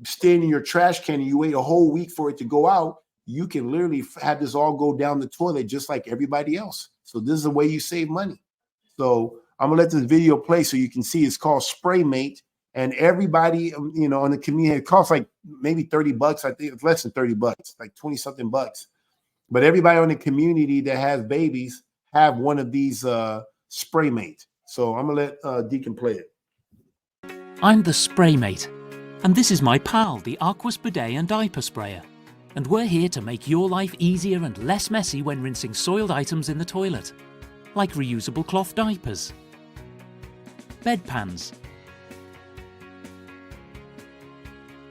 staying in your trash can and you wait a whole week for it to go out, you can literally have this all go down the toilet just like everybody else. So this is the way you save money. So I'm gonna let this video play so you can see. It's called Spray Mate, and everybody, on the community, it costs like maybe $30. I think it's less than $30, like 20 something bucks. But everybody on the community that has babies have one of these Spray Mate. So I'm gonna let Deacon play it. I'm the Spray Mate, and this is my pal, the Aquas Bidet and Diaper Sprayer. And we're here to make your life easier and less messy when rinsing soiled items in the toilet, like reusable cloth diapers, bedpans,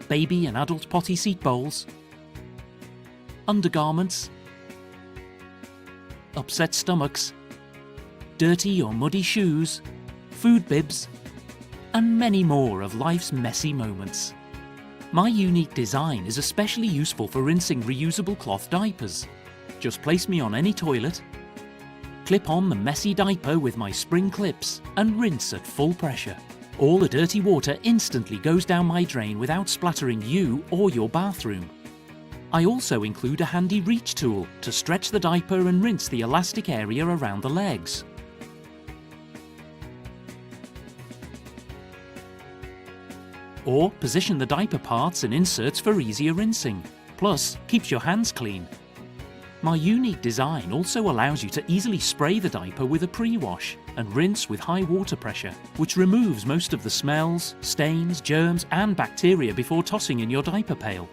baby and adult potty seat bowls, undergarments, upset stomachs, dirty or muddy shoes, food bibs, and many more of life's messy moments. My unique design is especially useful for rinsing reusable cloth diapers. Just place me on any toilet, clip on the messy diaper with my spring clips, and rinse at full pressure. All the dirty water instantly goes down my drain without splattering you or your bathroom. I also include a handy reach tool to stretch the diaper and rinse the elastic area around the legs. Or position the diaper parts and inserts for easier rinsing, plus keeps your hands clean. My unique design also allows you to easily spray the diaper with a pre-wash and rinse with high water pressure, which removes most of the smells, stains, germs and bacteria before tossing in your diaper pail.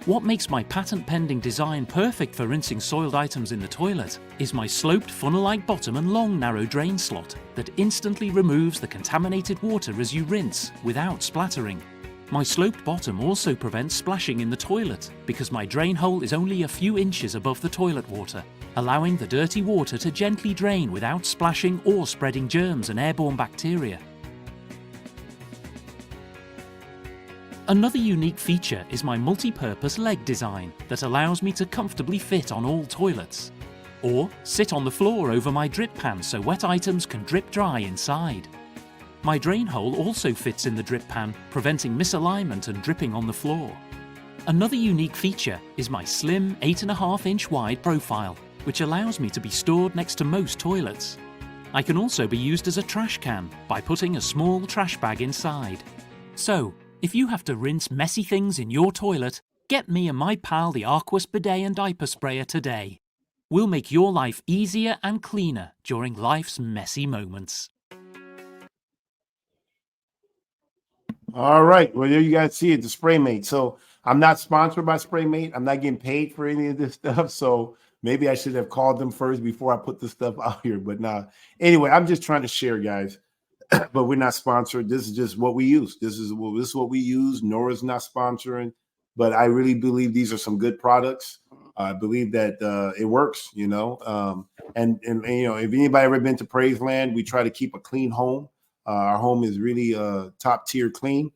What makes my patent-pending design perfect for rinsing soiled items in the toilet is my sloped funnel-like bottom and long narrow drain slot that instantly removes the contaminated water as you rinse without splattering. My sloped bottom also prevents splashing in the toilet because my drain hole is only a few inches above the toilet water, allowing the dirty water to gently drain without splashing or spreading germs and airborne bacteria. Another unique feature is my multi-purpose leg design that allows me to comfortably fit on all toilets, or sit on the floor over my drip pan so wet items can drip dry inside. My drain hole also fits in the drip pan, preventing misalignment and dripping on the floor. Another unique feature is my slim 8.5-inch wide profile, which allows me to be stored next to most toilets. I can also be used as a trash can by putting a small trash bag inside. So, if you have to rinse messy things in your toilet, get me and my pal the Aquas Bidet and Diaper Sprayer today. We'll make your life easier and cleaner during life's messy moments. All right. Well, there you guys see it, the Spray Mate. So I'm not sponsored by Spray Mate. I'm not getting paid for any of this stuff. So maybe I should have called them first before I put this stuff out here. But nah. Anyway, I'm just trying to share, guys. But we're not sponsored. This is just what we use. This is what we use. Nora's not sponsoring. But I really believe these are some good products. I believe that it works, you know. And you know, if anybody ever been to Praise Land, we try to keep a clean home. Our home is really top tier clean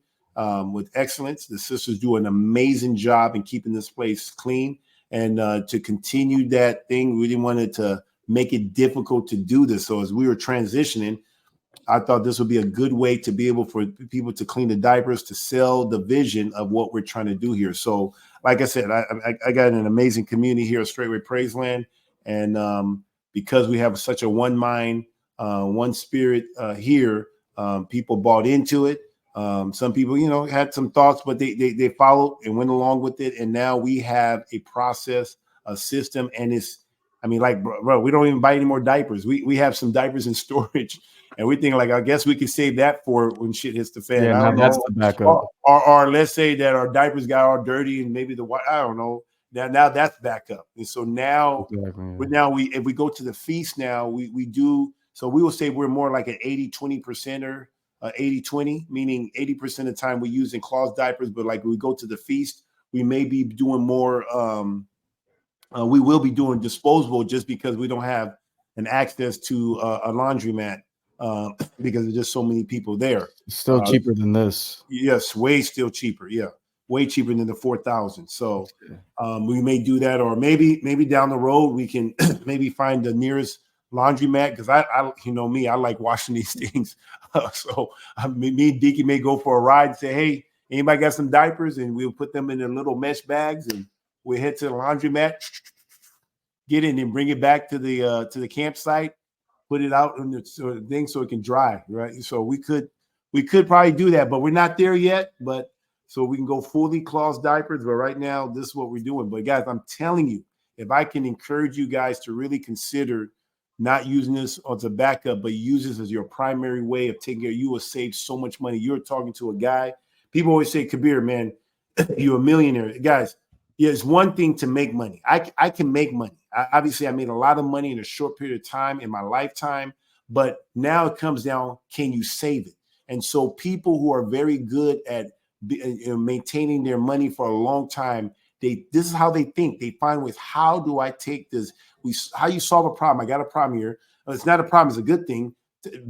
with excellence. The sisters do an amazing job in keeping this place clean. And to continue that thing, we didn't want it to make it difficult to do this. So as we were transitioning, I thought this would be a good way to be able for people to clean the diapers, to sell the vision of what we're trying to do here. So like I said, I got an amazing community here at Straightway Praise Land. And because we have such a one mind, one spirit here, people bought into it. Some people, you know, had some thoughts, but they followed and went along with it. And now we have a process, a system, and it's, I mean, like, bro, we don't even buy any more diapers. We have some diapers in storage, and we think, like, I guess we can save that for when shit hits the fan. Yeah, I don't that's know. the backup. Or let's say that our diapers got all dirty and maybe the white, I don't know. Now that's backup. And so now, if we go to the feast now, we do. So we will say we're more like an 80-20%er, 80-20, meaning 80% of the time we use in cloth diapers, but like when we go to the feast, we may be doing more. We will be doing disposable just because we don't have an access to a laundromat because there's just so many people there. It's still cheaper than this. Yes, way still cheaper. Yeah, way cheaper than the 4,000. So we may do that, or maybe down the road we can maybe find the nearest laundromat, because I you know me, I like washing these things. So me and Deaky may go for a ride and say, hey, anybody got some diapers? And we'll put them in their little mesh bags and we'll head to the laundromat, get in and bring it back to the campsite, put it out in the thing so it can dry, right? So we could probably do that, but we're not there yet. But so we can go fully cloth diapers. But right now, this is what we're doing. But guys, I'm telling you, if I can encourage you guys to really consider not using this as a backup, but use this as your primary way of taking care, you will save so much money. You're talking to a guy. People always say, Kabir, man, you're a millionaire. Guys, yeah, it's one thing to make money. I can make money. Obviously, I made a lot of money in a short period of time in my lifetime, but now it comes down, can you save it? And so people who are very good at maintaining their money for a long time, this is how they think. They find ways, how do I take this? How you solve a problem? I got a problem here. It's not a problem, it's a good thing.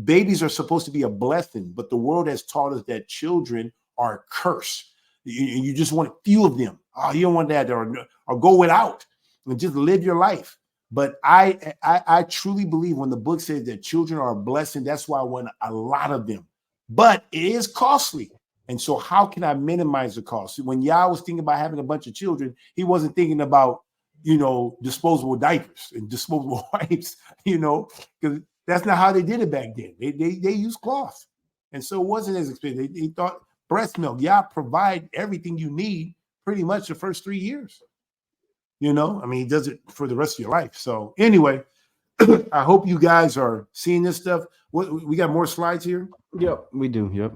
Babies are supposed to be a blessing, but the world has taught us that children are a curse. You just want a few of them. Oh, you don't want that, or go without and just live your life. But I truly believe when the book says that children are a blessing, that's why I want a lot of them. But it is costly. And so how can I minimize the cost? When Yah was thinking about having a bunch of children, he wasn't thinking about, you know, disposable diapers and disposable wipes, you know, because that's not how they did it back then. They used cloth. And so it wasn't as expensive. They thought breast milk, Yah provide everything you need pretty much the first 3 years. You know, I mean, he does it for the rest of your life. So anyway, I hope you guys are seeing this stuff. We got more slides here? Yep, we do. Yep.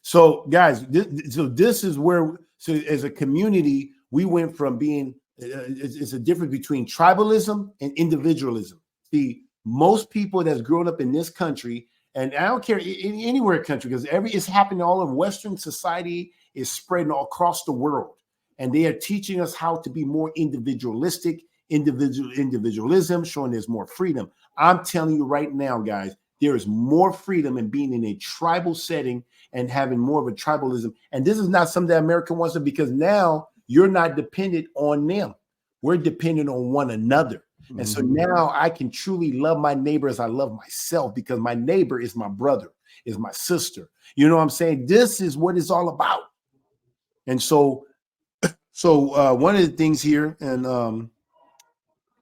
So guys, this is where, so as a community, we went from being, it's a difference between tribalism and individualism. See, most people that's grown up in this country, and I don't care anywhere in the country, because it's happening all of Western society is spreading all across the world. And they are teaching us how to be more individualistic, individualism, showing there's more freedom. I'm telling you right now, guys, there is more freedom in being in a tribal setting and having more of a tribalism. And this is not something that America wants to, because now you're not dependent on them. We're dependent on one another. And so now I can truly love my neighbor as I love myself, because my neighbor is my brother, is my sister. You know what I'm saying? This is what it's all about. And so one of the things here, and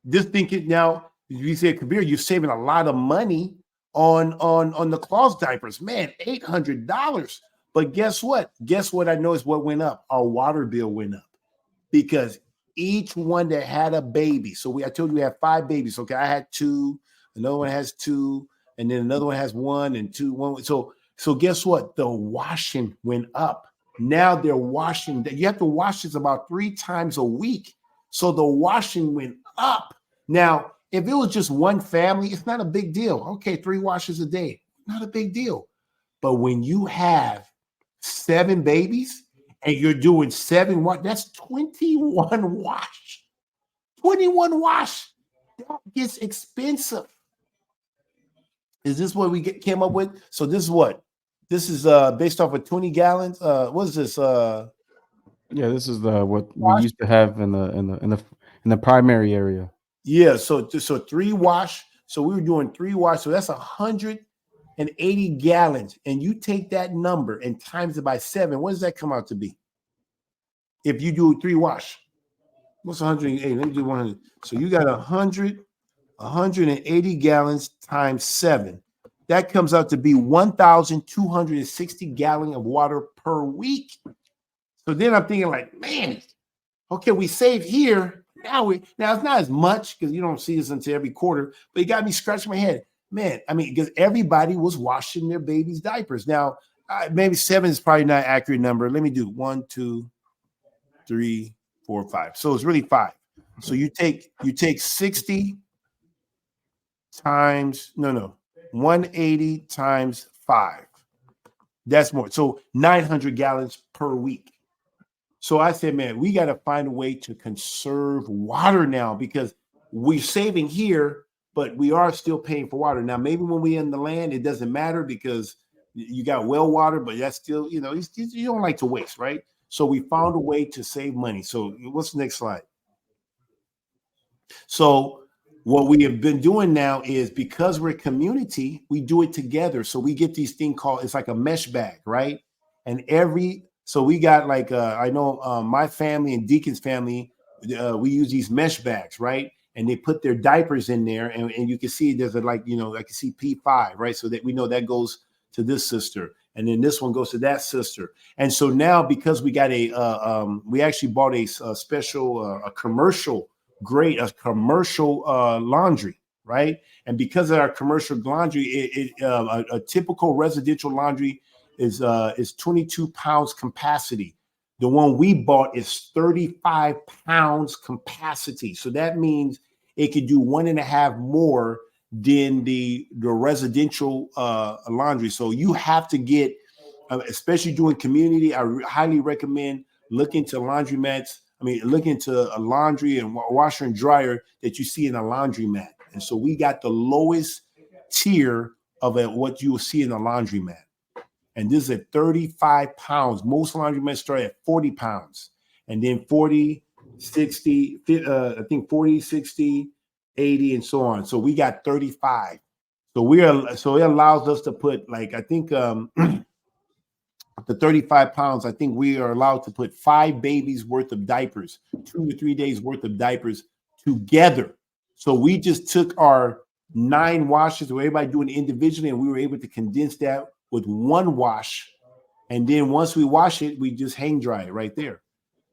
just thinking now, you said, Kabir, you're saving a lot of money on the cloth diapers. Man, $800. But guess what? Guess what I noticed what went up? Our water bill went up, because each one that had a baby. So I told you we had 5 babies. Okay, I had 2, another one has 2, and then another one has 1 and 2. 1. So guess what? The washing went up. Now they're washing. You have to wash this about 3 times a week. So the washing went up. Now, if it was just one family, it's not a big deal. Okay, 3 washes a day, not a big deal. But when you have 7 babies and you're doing 7 wash, that's 21 wash. 21 wash. That gets expensive. Is this what we came up with? So this is what? This is based off of 20 gallons. What is this? Yeah, this is what we used to have in the primary area. Yeah, so 3 wash. So we were doing 3 wash. So that's 180 gallons. And you take that number and times it by 7. What does that come out to be? If you do 3 wash, what's 180? Let me do 100. So you got 180 gallons times 7. That comes out to be 1,260 gallons of water per week. So then I'm thinking like, man, okay, we save here. Now it's not as much because you don't see this until every quarter, but it got me scratching my head. Man, I mean, because everybody was washing their babies' diapers. Now, maybe 7 is probably not an accurate number. Let me do 1, 2, 3, 4, 5. So it's really 5. So you take 60 times 180 times 5. That's more. So 900 gallons per week. So I said, man, we got to find a way to conserve water now, because we're saving here, but we are still paying for water. Now, maybe when we in the land, it doesn't matter because you got well water, but that's still, you don't like to waste, right? So we found a way to save money. So what's the next slide? So what we have been doing now is, because we're a community, we do it together. So we get these things called, it's like a mesh bag, right? And so we got like, I know my family and Deacon's family, we use these mesh bags, right? And they put their diapers in there, and you can see there's I can see P5, right? So that we know that goes to this sister, and then this one goes to that sister. And so now, because we got we actually bought a special, a commercial laundry, right? And because of our commercial laundry, a typical residential laundry is 22 pounds capacity. The one we bought is 35 pounds capacity. So that means it could do 1.5 more than the residential laundry. So you have to get, especially doing community, I highly recommend looking to laundromats. Look into a laundry and washer and dryer that you see in a laundromat. And so we got the lowest tier of what you will see in a laundromat. And this is at 35 pounds. Most laundromats start at 40 pounds. And then 40, 60, I think 40, 60, 80, and so on. So we got 35. So it allows us to put, like, I think the 35 pounds, I think we are allowed to put 5 babies worth of diapers, 2 to 3 days worth of diapers together. So we just took our 9 washes, where everybody doing it individually, and we were able to condense that with 1 wash. And then once we wash it, we just hang dry it right there.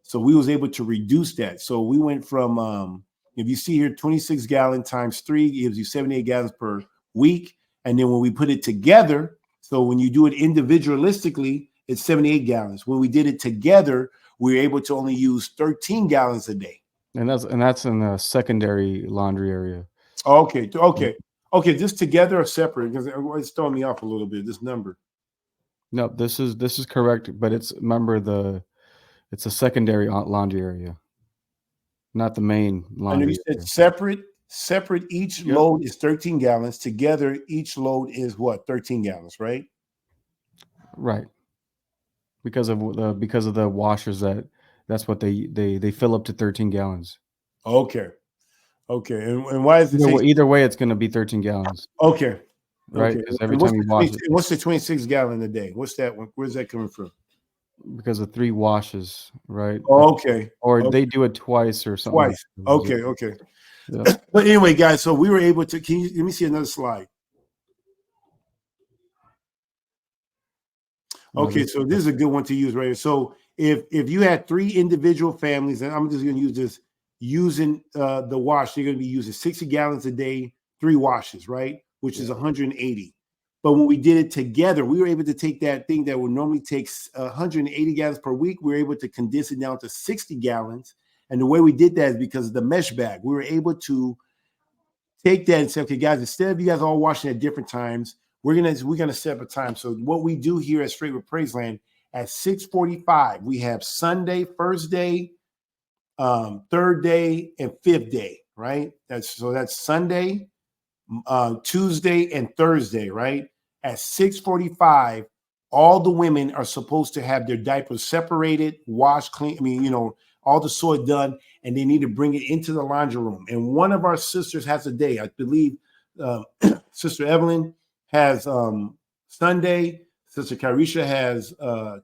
So we was able to reduce that. So we went from, if you see here, 26 gallon times 3 gives you 78 gallons per week. And then when we put it together, so when you do it individualistically, it's 78 gallons. When we did it together, we were able to only use 13 gallons a day. And that's in the secondary laundry area. Okay. Just together or separate? Because it's throwing me off a little bit, this number. No, this is correct, but it's a secondary laundry area, not the main laundry. I know you said separate. Each load is 13 gallons. Together, each load is what? 13 gallons, right? Right. Because of the washers, that's what they fill up to 13 gallons. Okay. Okay, and why is it Either way, it's going to be 13 gallons. Okay. Right, Okay. because every time you wash it. What's the 26 gallon a day? What's that one? Where's that coming from? Because of 3 washes, right? Oh, okay. Or Okay. they do it twice or something. Twice. Okay. Okay. Yeah. But anyway, guys, so we were able to. Let me see another slide. Okay, so this is a good one to use right here. So if you had 3 individual families, and I'm just going to use this using the wash, you're going to be using 60 gallons a day, 3 washes, right? Which is 180. But when we did it together, we were able to take that thing that would normally take 180 gallons per week. We were able to condense it down to 60 gallons. And the way we did that is because of the mesh bag. We were able to take that and say, okay, guys, instead of you guys all washing at different times, we're gonna set up a time. So what we do here at Straight with Praiseland at 6:45, we have Sunday, first day, third day, and fifth day, right? That's Sunday, Tuesday, and Thursday, right? At 6:45, all the women are supposed to have their diapers separated, washed, clean. I mean, all the soil done, and they need to bring it into the laundry room. And one of our sisters has a day. I believe Sister Evelyn has Sunday, Sister Carisha has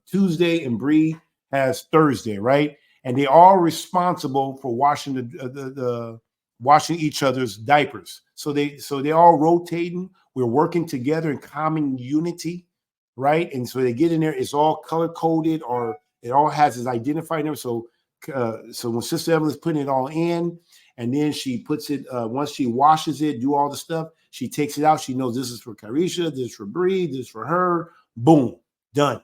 Tuesday, and Bree has Thursday, right? And they're all responsible for washing the washing each other's diapers. So they're all rotating. We're working together in common unity, right? And so they get in there. It's all color coded, or it all has its identifier number. So when Sister Evelyn's putting it all in, and then she puts it, once she washes it, do all the stuff, she takes it out. She knows this is for Carisha, this is for Bree, this is for her. Boom, done.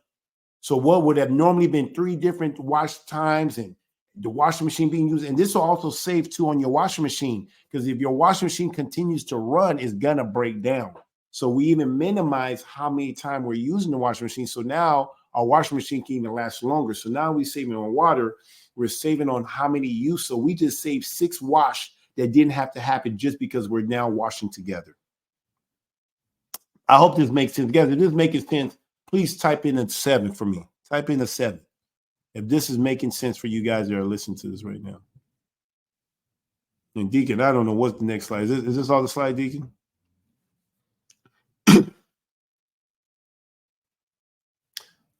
So what would have normally been 3 different wash times and the washing machine being used, and this will also save too on your washing machine, because if your washing machine continues to run, it's gonna break down. So we even minimize how many times we're using the washing machine. So now our washing machine can even last longer. So now we're saving on water. We're saving on how many use. So we just saved 6 wash that didn't have to happen just because we're now washing together. I hope this makes sense. Guys, if this is making sense, please type in a 7 for me. Type in a 7. If this is making sense for you guys that are listening to this right now. And Deacon, I don't know what's the next slide. Is this all the slide, Deacon?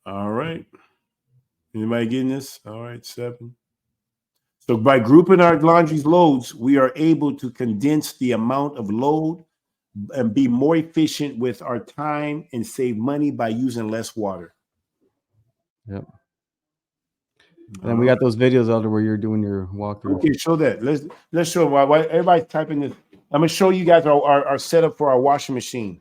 All right. Anybody getting this? All right, 7. So by grouping our laundry's loads, we are able to condense the amount of load and be more efficient with our time and save money by using less water. Yep. And we got those videos out there where you're doing your walkthrough. Okay, show that. Let's show why everybody's typing this. I'm gonna show you guys our setup for our washing machine,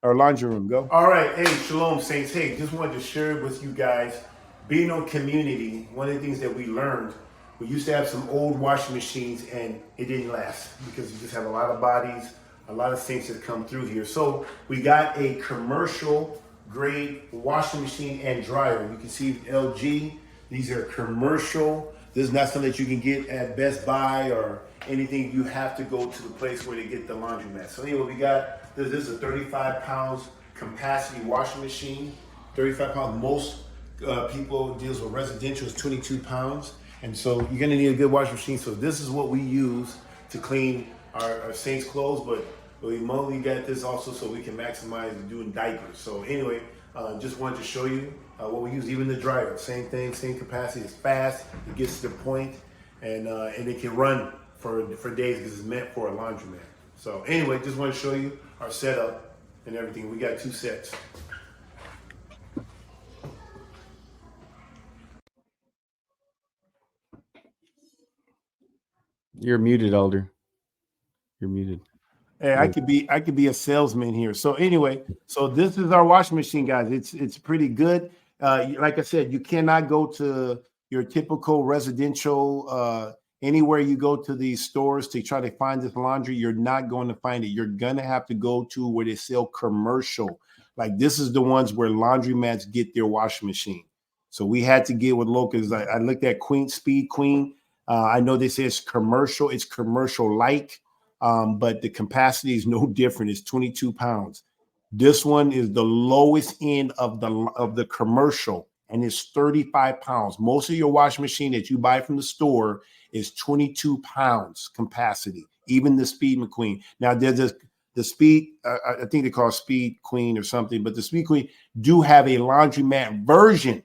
our laundry room. Go. All right. Hey, shalom, saints. Hey, just wanted to share with you guys, being on community. One of the things that we learned, we used to have some old washing machines and it didn't last because you just have a lot of bodies, a lot of things that come through here. So we got a commercial grade washing machine and dryer. You can see LG. These are commercial. This is not something that you can get at Best Buy or anything. You have to go to the place where they get the laundromat. So anyway, we got this is a 35 pounds capacity washing machine. 35 pounds. Most people deals with residential is 22 pounds. And so you're gonna need a good washing machine. So this is what we use to clean our saints' clothes, but we mostly got this also so we can maximize doing diapers. So anyway, just wanted to show you what we use. Even the dryer, same thing, same capacity. It's fast, it gets to the point, and it can run for days because it's meant for a laundromat. So anyway, just want to show you our setup and everything. We got 2 sets. You're muted, Elder. You're muted. Hey, I could be a salesman here. So anyway, so this is our washing machine, guys. It's pretty good. Like I said, you cannot go to your typical residential anywhere you go to these stores to try to find this laundry. You're not going to find it. You're gonna have to go to where they sell commercial. Like this is the ones where laundromats get their washing machine. So we had to get with locals. I looked at Speed Queen. I know they say it's commercial. It's commercial like. But the capacity is no different. It's 22 pounds. This one is the lowest end of the commercial, and it's 35 pounds. Most of your washing machine that you buy from the store is 22 pounds capacity, even the Speed McQueen. Now, there's the Speed, I think they call it Speed Queen or something, but the Speed Queen do have a laundromat version.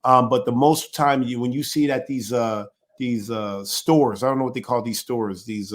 But the most time when you see it at these stores, I don't know what they call these stores, these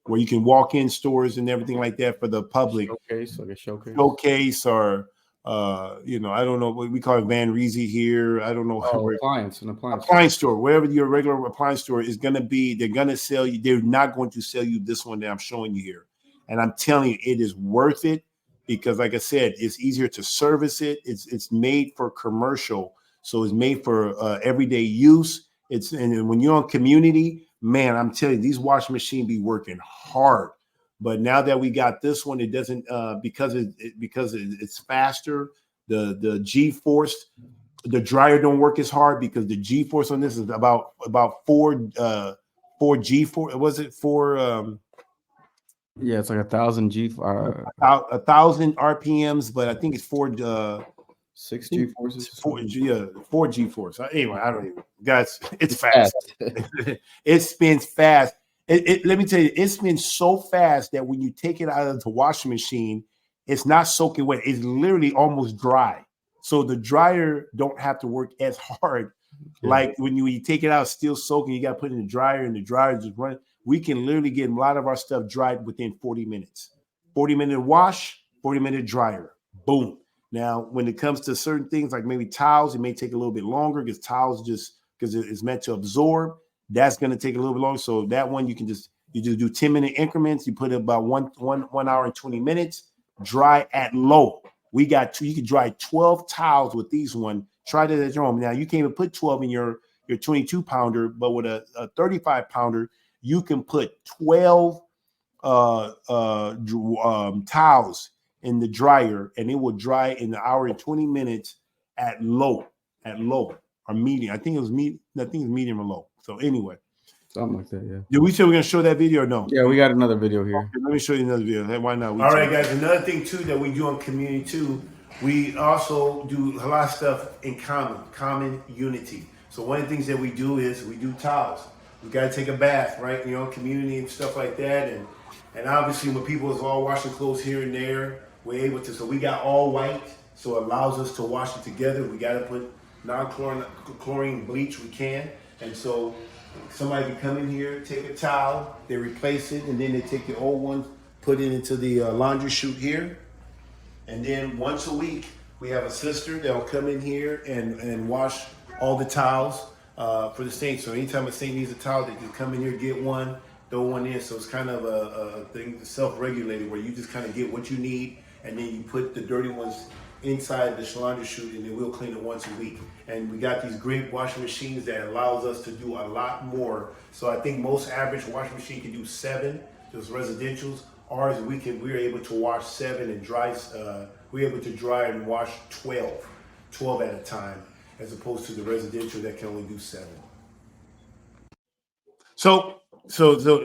where you can walk in stores and everything like that for the public. Showcase, like a showcase. Showcase or I don't know what we call it, Van Reezy here. I don't know. Oh, an appliance store, wherever your regular appliance store is going to be, they're going to sell you. They're not going to sell you this one that I'm showing you here. And I'm telling you, it is worth it because, like I said, it's easier to service it. It's made for commercial, so it's made for everyday use. And when you're on community, man, I'm telling you, these washing machines be working hard. But now that we got this one, it doesn't because it's faster. The G-force, the dryer don't work as hard because the G-force on this is about 4 G-force. Was it 4? Yeah, it's like 1,000 G. 1,000 RPMs, but I think it's 6 G forces. 4 G force. Anyway, I don't even. Guys, it's fast. It spins fast. Let me tell you, it spins so fast that when you take it out of the washing machine, it's not soaking wet. It's literally almost dry. So the dryer don't have to work as hard. Yeah. Like when you take it out, it's still soaking. You got to put it in the dryer, and the dryer just running. We can literally get a lot of our stuff dried within 40 minutes. 40-minute wash, 40-minute dryer. Boom. Now, when it comes to certain things like maybe towels, it may take a little bit longer because towels because it's meant to absorb. That's going to take a little bit longer. So that one you just do 10-minute increments. You put it about 1 hour and 20 minutes. Dry at low. You can dry 12 towels with these one. Try that at your home. Now you can't even put 12 in your 22 pounder, but with a 35 pounder, you can put 12 towels in the dryer, and it will dry in an hour and 20 minutes at low or medium. I think it was medium or low. So anyway, something like that. Yeah. Did we say we're gonna show that video or no? Yeah, we got another video here. Okay, let me show you another video. Hey, why not? All right, guys. Another thing too that we do on community too, we also do a lot of stuff in common unity. So one of the things that we do is we do towels. We got to take a bath, right? Community and stuff like that. And obviously when people is all washing clothes here and there, we're able to. So we got all white, so it allows us to wash it together. We got to put non-chlorine bleach. We can. And so somebody can come in here, take a towel, they replace it, and then they take the old one, put it into the laundry chute here. And then once a week, we have a sister that will come in here and wash all the towels for the saint. So anytime a saint needs a towel, they can come in here, get one, throw one in. So it's kind of a thing, self-regulated, where you just kind of get what you need, and then you put the dirty ones inside the laundry chute, and then we'll clean it once a week. And we got these great washing machines that allows us to do a lot more. So I think most average washing machine can do 7, those residentials. Ours, we're able to wash 7 and dry. We're able to dry and wash 12 at a time, as opposed to the residential that can only do 7. So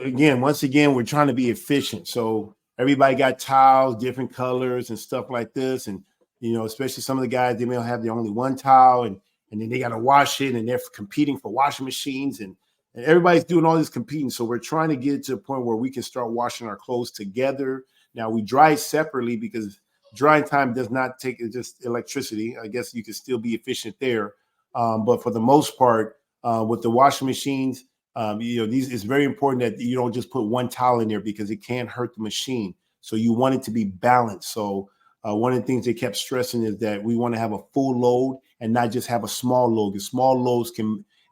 again, once again, we're trying to be efficient. So everybody got towels, different colors and stuff like this. And, especially some of the guys, they may have their only one towel and then they got to wash it, and they're competing for washing machines, and everybody's doing all this competing. So we're trying to get to a point where we can start washing our clothes together. Now we dry separately because drying time does not take just electricity. I guess you can still be efficient there. But for the most part, with the washing machines, it's very important that you don't just put one towel in there because it can hurt the machine. So you want it to be balanced. So one of the things they kept stressing is that we want to have a full load and not just have a small load. The small loads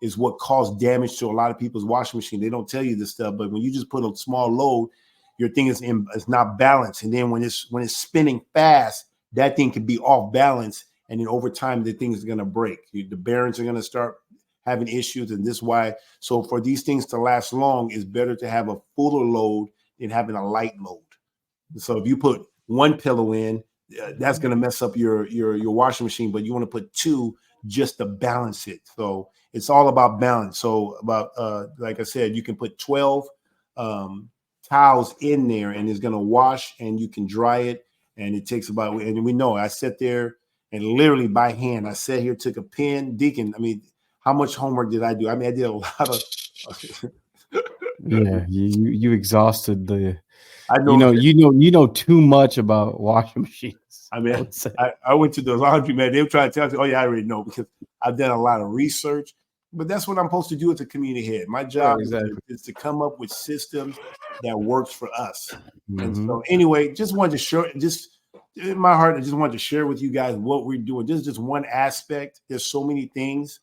is what caused damage to a lot of people's washing machine. They don't tell you this stuff, but when you just put a small load, your thing is not balanced. And then when it's spinning fast, that thing can be off balance. And then over time, the thing is going to break. The bearings are going to start having issues. And this is why, so for these things to last long, it's better to have a fuller load than having a light load. So if you put one pillow in, that's going to mess up your washing machine, but you want to put 2 just to balance it. So it's all about balance. So like I said, you can put 12 towels in there, and it's going to wash, and you can dry it. And it takes about, and we know, I sat there and literally by hand, I sat here, took a pen, Deacon. I mean, how much homework did I do? I mean, I did a lot of Yeah, you exhausted the. I know. You know too much about washing machines. I mean, I went to the laundry, man. They were trying to tell me, oh, yeah, I already know because I've done a lot of research. But that's what I'm supposed to do as a community head. My job is to come up with systems that works for us. And so anyway, just wanted to share, just in my heart, I just wanted to share with you guys what we're doing. This is just one aspect. There's so many things.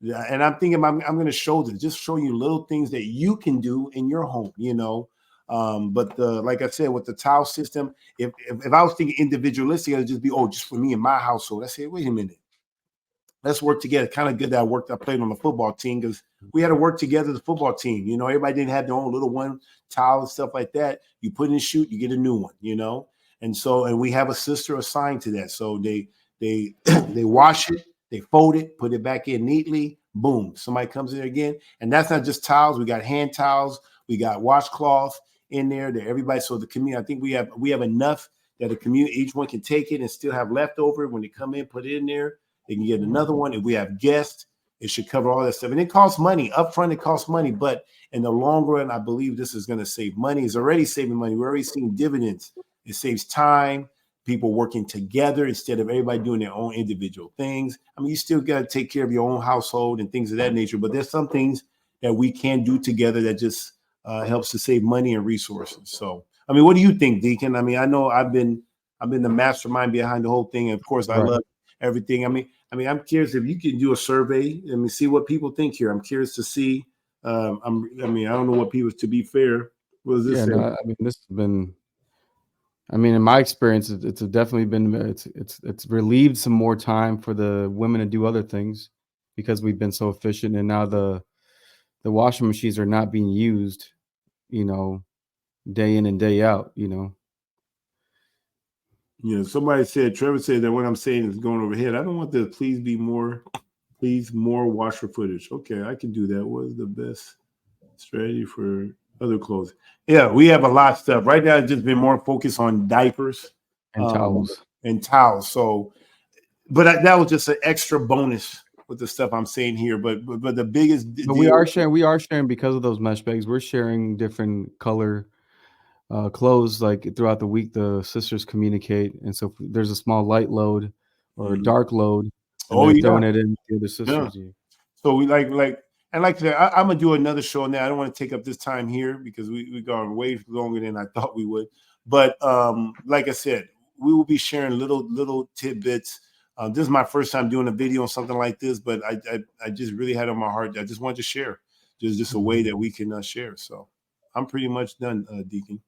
And I'm thinking I'm going to show this, just show you little things that you can do in your home, you know. But like I said, with the tile system, if I was thinking individualistic, it'd just be, oh, just for me and my household. I said, wait a minute. Let's work together. Kind of good that I played on the football team because we had to work together as a football team. You know, everybody didn't have their own little one tile and stuff like that. You put in a shoot, you get a new one, you know. And so, and we have a sister assigned to that. So they they wash it, they fold it, put it back in neatly. Boom, somebody comes in there again. And that's not just towels. We got hand towels, we got washcloths in there that everybody. So the community, I think we have enough that the community, each one can take it and still have leftover when they come in, put it in there. They can get another one. If we have guests, it should cover all that stuff. And it costs money. Up front, it costs money. But in the long run, I believe this is going to save money. It's already saving money. We're already seeing dividends. It saves time, people working together instead of everybody doing their own individual things. I mean, you still got to take care of your own household and things of that nature. But there's some things that we can do together that just helps to save money and resources. So, I mean, what do you think, Deacon? I mean, I know I've been the mastermind behind the whole thing. And of course, I love everything. I mean, I'm curious if you can do a survey and see what people think here. I'm curious to see. I don't know what people. To be fair, what does this say? No, I mean, this has been. I mean, in my experience, it's definitely been. It's relieved some more time for the women to do other things because we've been so efficient, and now the washing machines are not being used, you know, day in and day out, you know. You know, Trevor said that what I'm saying is going overhead. I don't want the please more washer footage. Okay, I can do that. What is the best strategy for other clothes? Yeah, we have a lot of stuff. Right now, it's just been more focused on diapers and towels. So, but that was just an extra bonus with the stuff I'm saying here. But the biggest deal, we are sharing because of those mesh bags. We're sharing different color clothes like throughout the week. The sisters communicate, and so there's a small light load or a dark load, and they're throwing it in the other sisters. Yeah. So we like that. I'm gonna do another show on that. I don't want to take up this time here because we gone way longer than I thought we would. But like I said, we will be sharing little tidbits. This is my first time doing a video on something like this, but I just really had on my heart. I just wanted to share. There's just a way that we can share. So I'm pretty much done, Deacon.